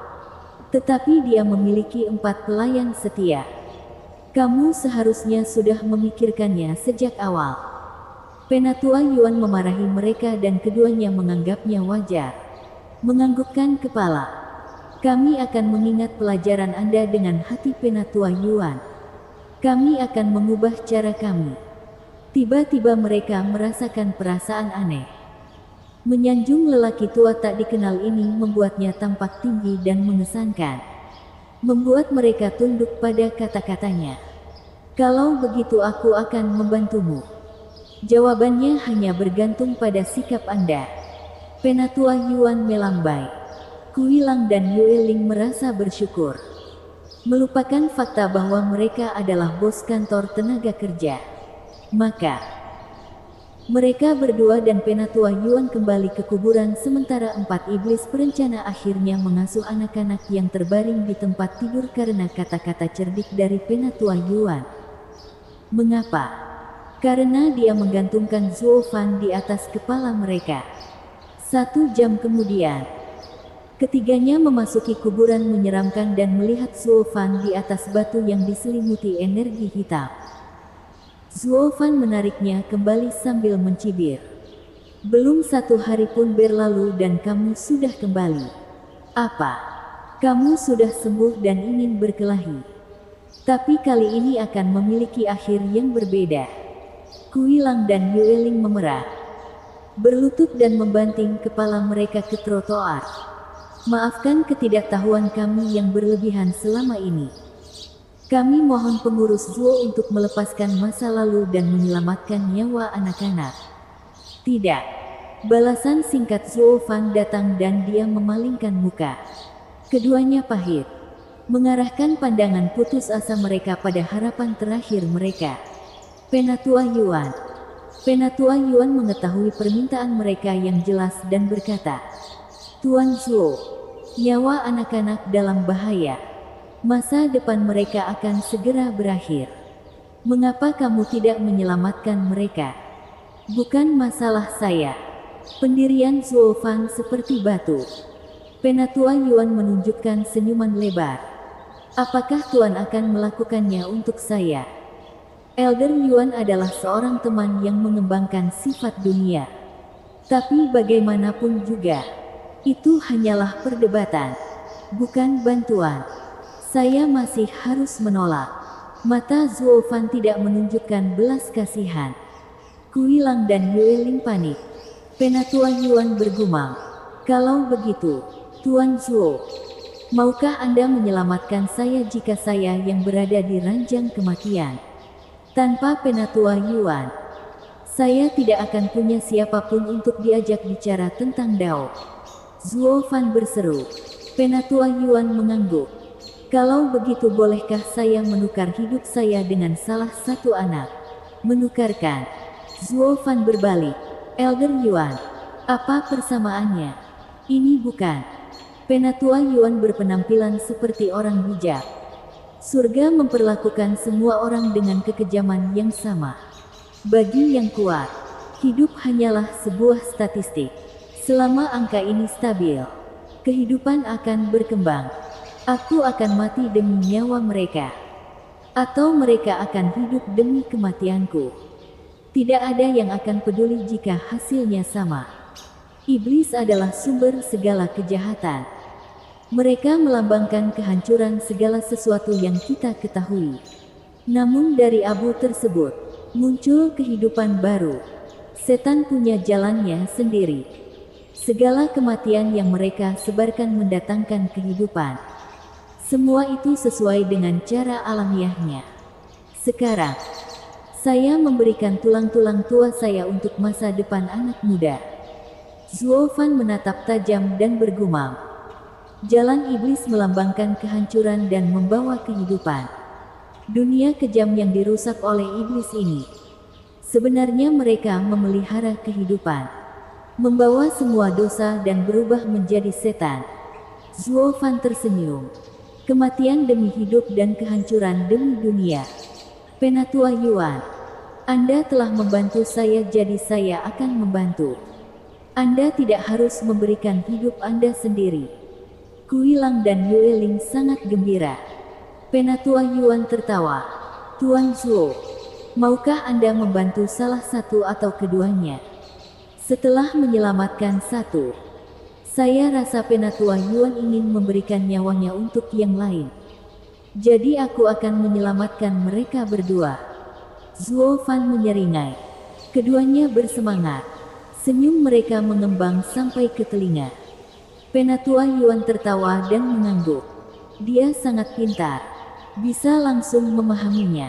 Tetapi dia memiliki 4 pelayan setia. Kamu seharusnya sudah memikirkannya sejak awal. Penatua Yuan memarahi mereka dan keduanya menganggapnya wajar. Menganggukkan kepala. Kami akan mengingat pelajaran Anda dengan hati Penatua Yuan. Kami akan mengubah cara kami. Tiba-tiba mereka merasakan perasaan aneh. Menyanjung lelaki tua tak dikenal ini membuatnya tampak tinggi dan mengesankan. Membuat mereka tunduk pada kata-katanya. Kalau begitu aku akan membantumu. Jawabannya hanya bergantung pada sikap Anda. Penatua Yuan melambai. Kuilang dan Yueling merasa bersyukur. Melupakan fakta bahwa mereka adalah bos kantor tenaga kerja. Maka mereka berdua dan Penatua Yuan kembali ke kuburan sementara 4 iblis perencana akhirnya mengasuh anak-anak yang terbaring di tempat tidur karena kata-kata cerdik dari Penatua Yuan. Mengapa? Karena dia menggantungkan Zuo Fan di atas kepala mereka. 1 jam kemudian, ketiganya memasuki kuburan menyeramkan dan melihat Zuo Fan di atas batu yang diselimuti energi hitam. Zuo Fan menariknya kembali sambil mencibir. Belum 1 hari pun berlalu dan kamu sudah kembali. Apa? Kamu sudah sembuh dan ingin berkelahi. Tapi kali ini akan memiliki akhir yang berbeda. Kuilang dan Yueling memerah. Berlutut dan membanting kepala mereka ke trotoar. Maafkan ketidaktahuan kami yang berlebihan selama ini. Kami mohon pengurus Zuo untuk melepaskan masa lalu dan menyelamatkan nyawa anak-anak. Tidak. Balasan singkat Zuo Fan datang dan dia memalingkan muka. Keduanya pahit. Mengarahkan pandangan putus asa mereka pada harapan terakhir mereka. Penatua Yuan. Penatua Yuan mengetahui permintaan mereka yang jelas dan berkata, Tuan Zuo, nyawa anak-anak dalam bahaya. Masa depan mereka akan segera berakhir. Mengapa kamu tidak menyelamatkan mereka? Bukan masalah saya. Pendirian Zuo Fan seperti batu. Penatua Yuan menunjukkan senyuman lebar. Apakah Tuan akan melakukannya untuk saya? Elder Yuan adalah seorang teman yang mengembangkan sifat dunia. Tapi bagaimanapun juga, itu hanyalah perdebatan, bukan bantuan. Saya masih harus menolak. Mata Zuo Fan tidak menunjukkan belas kasihan. Kuilang dan Yueling panik. Penatua Yuan bergumam, kalau begitu, Tuan Zuo, maukah Anda menyelamatkan saya jika saya yang berada di ranjang kematian? Tanpa Penatua Yuan, saya tidak akan punya siapapun untuk diajak bicara tentang Dao. Zuo Fan berseru. Penatua Yuan mengangguk. Kalau begitu bolehkah saya menukar hidup saya dengan salah satu anak? Menukarkan. Zuo Fan berbalik. Elder Yuan, apa persamaannya? Ini bukan. Penatua Yuan berpenampilan seperti orang bijak. Surga memperlakukan semua orang dengan kekejaman yang sama. Bagi yang kuat, hidup hanyalah sebuah statistik. Selama angka ini stabil, kehidupan akan berkembang. Aku akan mati demi nyawa mereka. Atau mereka akan hidup demi kematianku. Tidak ada yang akan peduli jika hasilnya sama. Iblis adalah sumber segala kejahatan. Mereka melambangkan kehancuran segala sesuatu yang kita ketahui. Namun dari abu tersebut, muncul kehidupan baru. Setan punya jalannya sendiri. Segala kematian yang mereka sebarkan mendatangkan kehidupan. Semua itu sesuai dengan cara alamiahnya. Sekarang, saya memberikan tulang-tulang tua saya untuk masa depan anak muda. Zuo Fan menatap tajam dan bergumam. Jalan iblis melambangkan kehancuran dan membawa kehidupan. Dunia kejam yang dirusak oleh iblis ini. Sebenarnya mereka memelihara kehidupan. Membawa semua dosa dan berubah menjadi setan. Zuo Fan tersenyum. Kematian demi hidup dan kehancuran demi dunia. Penatua Yuan, Anda telah membantu saya, jadi saya akan membantu. Anda tidak harus memberikan hidup Anda sendiri. Kuilang dan Yueling sangat gembira. Penatua Yuan tertawa. Tuan Zuo, maukah Anda membantu salah satu atau keduanya? Setelah menyelamatkan satu, saya rasa Penatua Yuan ingin memberikan nyawanya untuk yang lain. Jadi aku akan menyelamatkan mereka berdua. Zuo Fan menyeringai. Keduanya bersemangat. Senyum mereka mengembang sampai ke telinga. Penatua Yuan tertawa dan mengangguk. Dia sangat pintar. Bisa langsung memahaminya.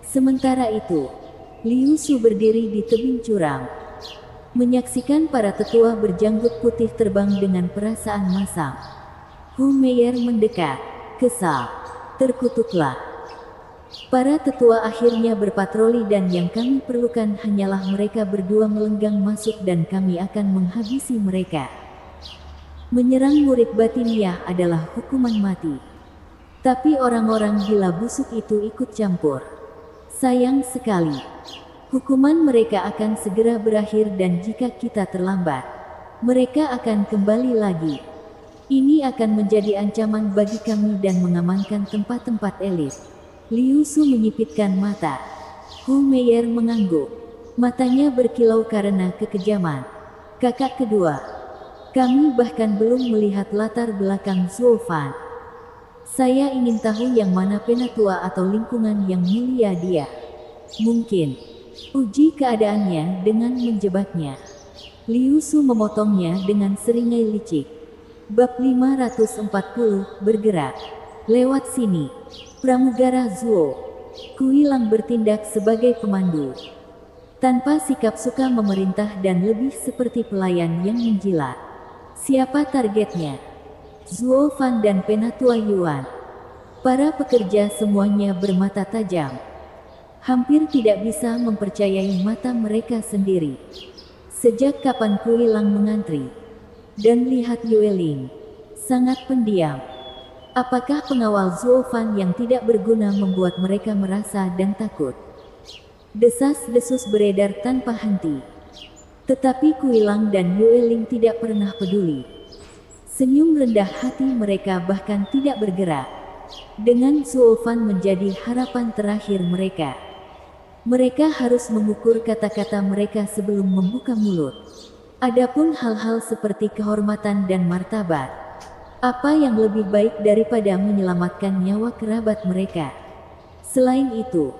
Sementara itu, Liu Su berdiri di tebing curam. Menyaksikan para tetua berjanggut putih terbang dengan perasaan masam. Hu Meier mendekat. Kesal. Terkutuklah. Para tetua akhirnya berpatroli dan yang kami perlukan hanyalah mereka berdua melenggang masuk dan kami akan menghabisi mereka. Menyerang murid batiniah adalah hukuman mati. Tapi orang-orang gila busuk itu ikut campur. Sayang sekali. Hukuman mereka akan segera berakhir dan jika kita terlambat, mereka akan kembali lagi. Ini akan menjadi ancaman bagi kami dan mengamankan tempat-tempat elit. Liu Su menyipitkan mata. Hu Meier mengangguk. Matanya berkilau karena kekejaman. Kakak kedua, kami bahkan belum melihat latar belakang Zuo Fan. Saya ingin tahu yang mana penatua atau lingkungan yang mulia dia. Mungkin uji keadaannya dengan menjebaknya. Liu Su memotongnya dengan seringai licik. Bab 540, bergerak. Lewat sini. Pramugara Zuo. Kuilang bertindak sebagai pemandu. Tanpa sikap suka memerintah dan lebih seperti pelayan yang menjilat. Siapa targetnya? Zuo Fan dan Penatua Yuan. Para pekerja semuanya bermata tajam. Hampir tidak bisa mempercayai mata mereka sendiri. Sejak kapan Kuilang mengantri? Dan lihat Yueling. Sangat pendiam. Apakah pengawal Zuo Fan yang tidak berguna membuat mereka merasa dan takut? Desas-desus beredar tanpa henti. Tetapi Kuilang dan Yueling tidak pernah peduli. Senyum rendah hati mereka bahkan tidak bergerak. Dengan Zuo Fan menjadi harapan terakhir mereka. Mereka harus mengukur kata-kata mereka sebelum membuka mulut. Adapun hal-hal seperti kehormatan dan martabat, apa yang lebih baik daripada menyelamatkan nyawa kerabat mereka? Selain itu,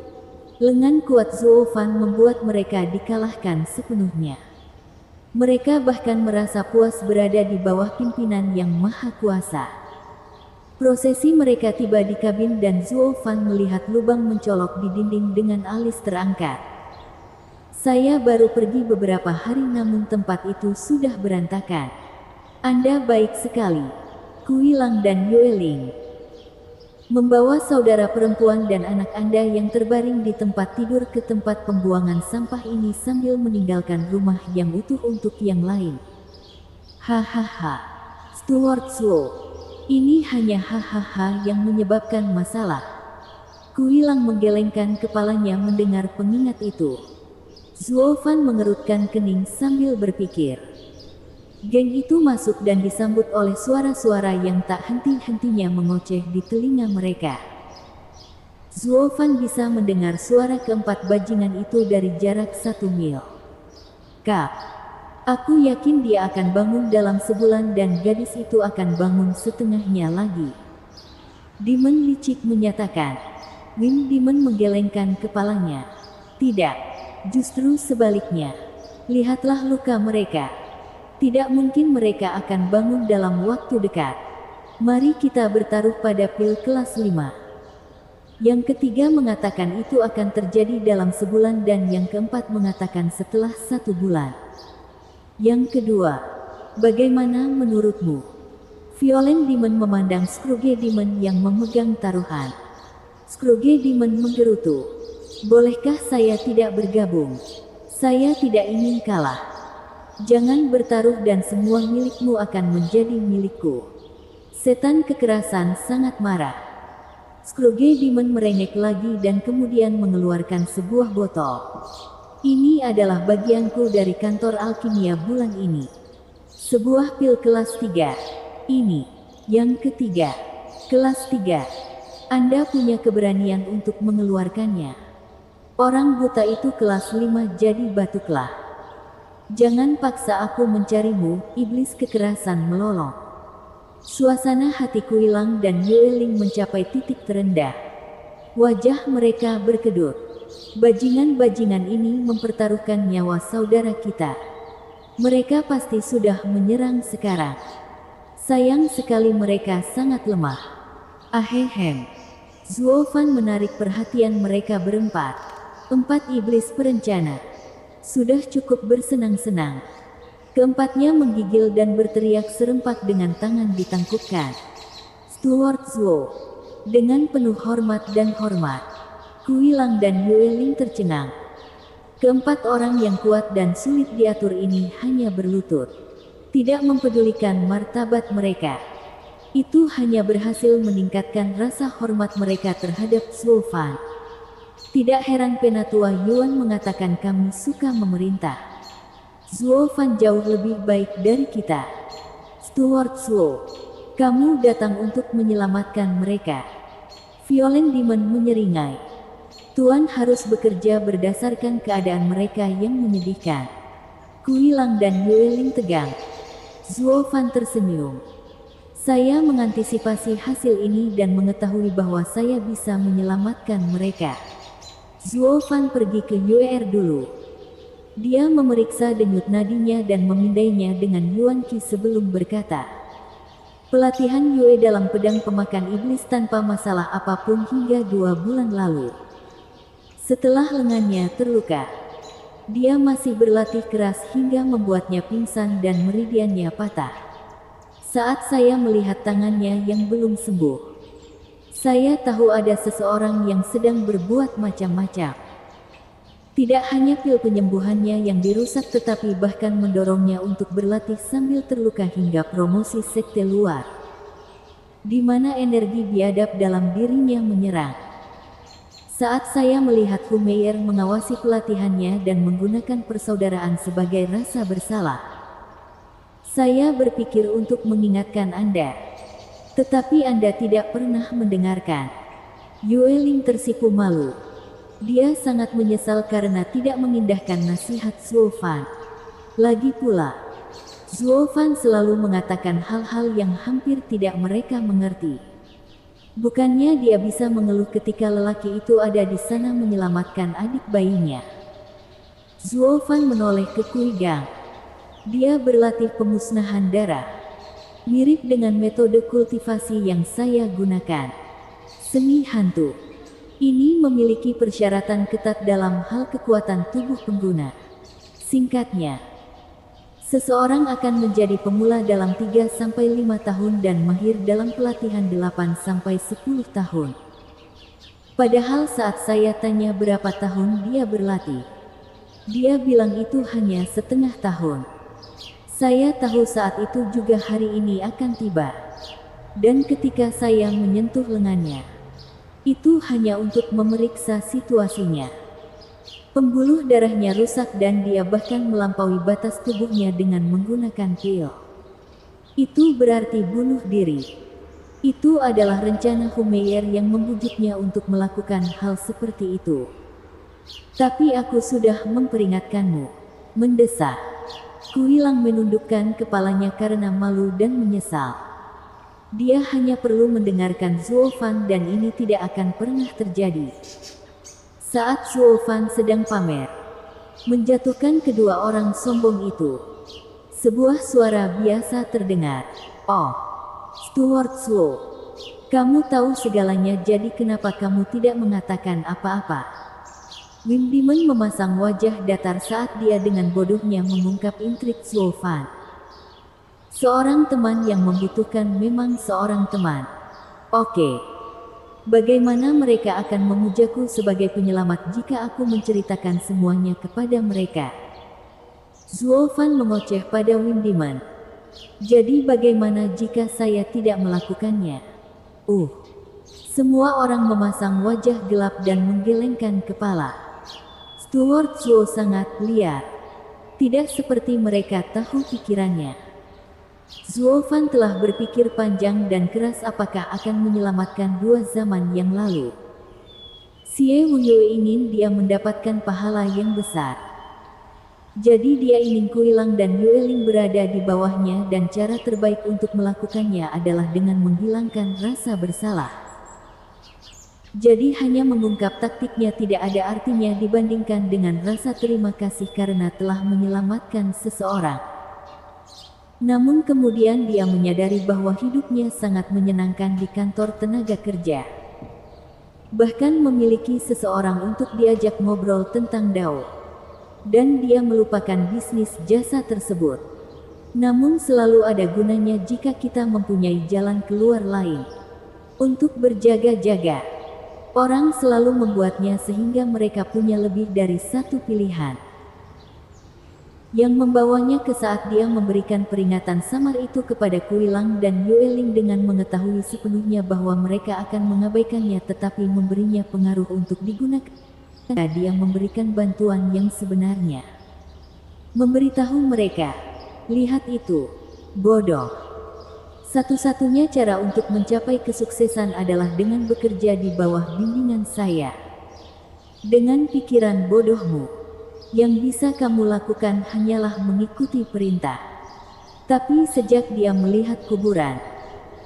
lengan kuat Zuo Fan membuat mereka dikalahkan sepenuhnya. Mereka bahkan merasa puas berada di bawah pimpinan yang maha kuasa. Prosesi mereka tiba di kabin dan Zuo Fan melihat lubang mencolok di dinding dengan alis terangkat. Saya baru pergi beberapa hari namun tempat itu sudah berantakan. Anda baik sekali. Kuilang dan Yueling. Membawa saudara perempuan dan anak Anda yang terbaring di tempat tidur ke tempat pembuangan sampah ini sambil meninggalkan rumah yang utuh untuk yang lain. Hahaha. Steward Zuo. Ini hanya hahaha yang menyebabkan masalah. Kuilang menggelengkan kepalanya mendengar pengingat itu. Zuo Fan mengerutkan kening sambil berpikir. Geng itu masuk dan disambut oleh suara-suara yang tak henti-hentinya mengoceh di telinga mereka. Zuo Fan bisa mendengar suara keempat bajingan itu dari jarak 1 mil. Kak. Aku yakin dia akan bangun dalam sebulan dan gadis itu akan bangun setengahnya lagi. Demon licik menyatakan. Win Demon menggelengkan kepalanya. Tidak, justru sebaliknya. Lihatlah luka mereka. Tidak mungkin mereka akan bangun dalam waktu dekat. Mari kita bertaruh pada pil kelas 5. Yang ketiga mengatakan itu akan terjadi dalam sebulan dan yang keempat mengatakan setelah 1 bulan. Yang kedua, bagaimana menurutmu? Violent Demon memandang Scrooge Demon yang memegang taruhan. Scrooge Demon menggerutu. Bolehkah saya tidak bergabung? Saya tidak ingin kalah. Jangan bertaruh dan semua milikmu akan menjadi milikku. Setan kekerasan sangat marah. Scrooge Demon merengek lagi dan kemudian mengeluarkan sebuah botol. Ini adalah bagianku dari kantor alkimia bulan ini. Sebuah pil kelas 3. Ini. Yang ketiga. Kelas 3. Anda punya keberanian untuk mengeluarkannya. Orang buta itu kelas 5 jadi batuklah. Jangan paksa aku mencarimu, iblis kekerasan melolong. Suasana hati Kuilang dan Yueling mencapai titik terendah. Wajah mereka berkedut. Bajingan-bajingan ini mempertaruhkan nyawa saudara kita. Mereka pasti sudah menyerang sekarang. Sayang sekali mereka sangat lemah. Ahehem. Zuo Fan menarik perhatian mereka berempat. 4 iblis perencana. Sudah cukup bersenang-senang. Keempatnya menggigil dan berteriak serempak dengan tangan ditangkupkan. Steward Zuo. Dengan penuh hormat dan hormat. Kuilang dan Yueling tercengang. Keempat orang yang kuat dan sulit diatur ini hanya berlutut. Tidak mempedulikan martabat mereka. Itu hanya berhasil meningkatkan rasa hormat mereka terhadap Zuo Fan. Tidak heran Penatua Yuan mengatakan kami suka memerintah. Zuo Fan jauh lebih baik dari kita. Steward Zuo, kamu datang untuk menyelamatkan mereka. Violent Demon menyeringai. Tuan harus bekerja berdasarkan keadaan mereka yang menyedihkan. Kuilang dan Yueling tegang. Zuo Fan tersenyum. Saya mengantisipasi hasil ini dan mengetahui bahwa saya bisa menyelamatkan mereka. Zuo Fan pergi ke Yuer dulu. Dia memeriksa denyut nadinya dan memindainya dengan Yuan Qi sebelum berkata, pelatihan Yue dalam pedang pemakan iblis tanpa masalah apapun hingga 2 bulan lalu. Setelah lengannya terluka, dia masih berlatih keras hingga membuatnya pingsan dan meridiannya patah. Saat saya melihat tangannya yang belum sembuh, saya tahu ada seseorang yang sedang berbuat macam-macam. Tidak hanya pil penyembuhannya yang dirusak tetapi bahkan mendorongnya untuk berlatih sambil terluka hingga promosi sekte luar, di mana energi biadab dalam dirinya menyerang. Saat saya melihat Humeyer mengawasi pelatihannya dan menggunakan persaudaraan sebagai rasa bersalah, saya berpikir untuk mengingatkan Anda. Tetapi Anda tidak pernah mendengarkan. Yueling tersipu malu. Dia sangat menyesal karena tidak mengindahkan nasihat Zuofan. Lagi pula, Zuofan selalu mengatakan hal-hal yang hampir tidak mereka mengerti. Bukannya dia bisa mengeluh ketika lelaki itu ada di sana menyelamatkan adik bayinya. Zuofan menoleh ke Kui Gang. Dia berlatih pemusnahan darah, mirip dengan metode kultivasi yang saya gunakan. Seni hantu ini memiliki persyaratan ketat dalam hal kekuatan tubuh pengguna. Singkatnya, seseorang akan menjadi pemula dalam 3-5 tahun dan mahir dalam pelatihan 8-10 tahun. Padahal saat saya tanya berapa tahun dia berlatih, dia bilang itu hanya setengah tahun. Saya tahu saat itu juga hari ini akan tiba. Dan ketika saya menyentuh lengannya, itu hanya untuk memeriksa situasinya. Pembuluh darahnya rusak dan dia bahkan melampaui batas tubuhnya dengan menggunakan pil. Itu berarti bunuh diri. Itu adalah rencana Humeyer yang membujuknya untuk melakukan hal seperti itu. Tapi aku sudah memperingatkanmu, mendesak. Kuilang menundukkan kepalanya karena malu dan menyesal. Dia hanya perlu mendengarkan Zuofan dan ini tidak akan pernah terjadi. Saat Zuofan sedang pamer, menjatuhkan kedua orang sombong itu, sebuah suara biasa terdengar. Oh, Stuart Zuo, kamu tahu segalanya jadi kenapa kamu tidak mengatakan apa-apa? Wim Dimon memasang wajah datar saat dia dengan bodohnya mengungkap intrik Zuofan. Seorang teman yang membutuhkan memang seorang teman. Oke. Bagaimana mereka akan memujaku sebagai penyelamat jika aku menceritakan semuanya kepada mereka? Zuofan mengoceh pada Wim Dimon. Jadi bagaimana jika saya tidak melakukannya? Semua orang memasang wajah gelap dan menggelengkan kepala. Stuart Zuo sangat liar. Tidak seperti mereka tahu pikirannya. Zuofan telah berpikir panjang dan keras apakah akan menyelamatkan 2 zaman yang lalu. Xie Wuyo ingin dia mendapatkan pahala yang besar. Jadi dia ingin Kuilang dan Yueling berada di bawahnya dan cara terbaik untuk melakukannya adalah dengan menghilangkan rasa bersalah. Jadi hanya mengungkap taktiknya tidak ada artinya dibandingkan dengan rasa terima kasih karena telah menyelamatkan seseorang. Namun kemudian dia menyadari bahwa hidupnya sangat menyenangkan di kantor tenaga kerja. Bahkan memiliki seseorang untuk diajak ngobrol tentang Dao. Dan dia melupakan bisnis jasa tersebut. Namun selalu ada gunanya jika kita mempunyai jalan keluar lain. Untuk berjaga-jaga, orang selalu membuatnya sehingga mereka punya lebih dari satu pilihan. Yang membawanya ke saat dia memberikan peringatan samar itu kepada Kuilang dan Yueling dengan mengetahui sepenuhnya bahwa mereka akan mengabaikannya tetapi memberinya pengaruh untuk digunakan. Dia memberikan bantuan yang sebenarnya. Memberitahu mereka, lihat itu, bodoh. Satu-satunya cara untuk mencapai kesuksesan adalah dengan bekerja di bawah bimbingan saya. Dengan pikiran bodohmu, yang bisa kamu lakukan hanyalah mengikuti perintah. Tapi sejak dia melihat kuburan,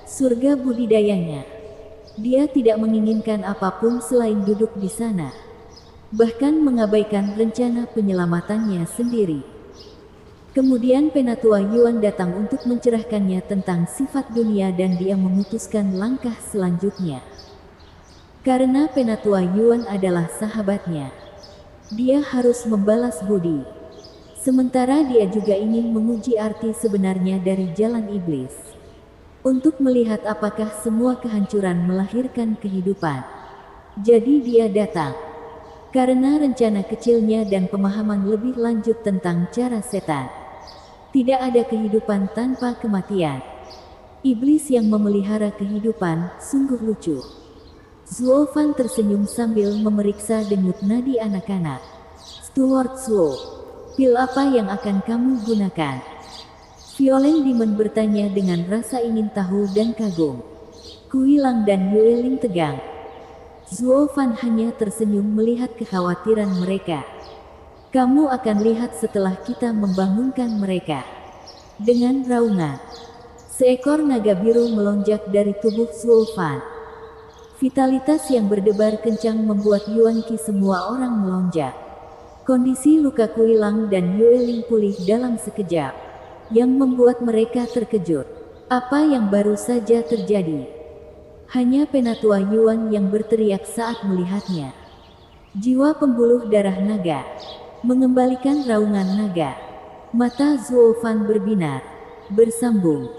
surga budidayanya, dia tidak menginginkan apapun selain duduk di sana. Bahkan mengabaikan rencana penyelamatannya sendiri. Kemudian Penatua Yuan datang untuk mencerahkannya tentang sifat dunia dan dia memutuskan langkah selanjutnya. Karena Penatua Yuan adalah sahabatnya, dia harus membalas budi. Sementara dia juga ingin menguji arti sebenarnya dari jalan iblis. Untuk melihat apakah semua kehancuran melahirkan kehidupan. Jadi dia datang. Karena rencana kecilnya dan pemahaman lebih lanjut tentang cara setan. Tidak ada kehidupan tanpa kematian. Iblis yang memelihara kehidupan, sungguh lucu. Zuo Fan tersenyum sambil memeriksa denyut nadi anak-anak. Stuart Zuo, pil apa yang akan kamu gunakan? Violent Demon bertanya dengan rasa ingin tahu dan kagum. Kuilang dan Yueling tegang. Zuo Fan hanya tersenyum melihat kekhawatiran mereka. Kamu akan lihat setelah kita membangunkan mereka. Dengan raungan, seekor naga biru melonjak dari tubuh Zuo Fan. Vitalitas yang berdebar kencang membuat Yuan Qi semua orang melonjak. Kondisi luka Kuilang dan Yueling pulih dalam sekejap, yang membuat mereka terkejut. Apa yang baru saja terjadi? Hanya Penatua Yuan yang berteriak saat melihatnya. Jiwa pembuluh darah naga mengembalikan raungan naga. Mata Zuo Fan berbinar, bersambung.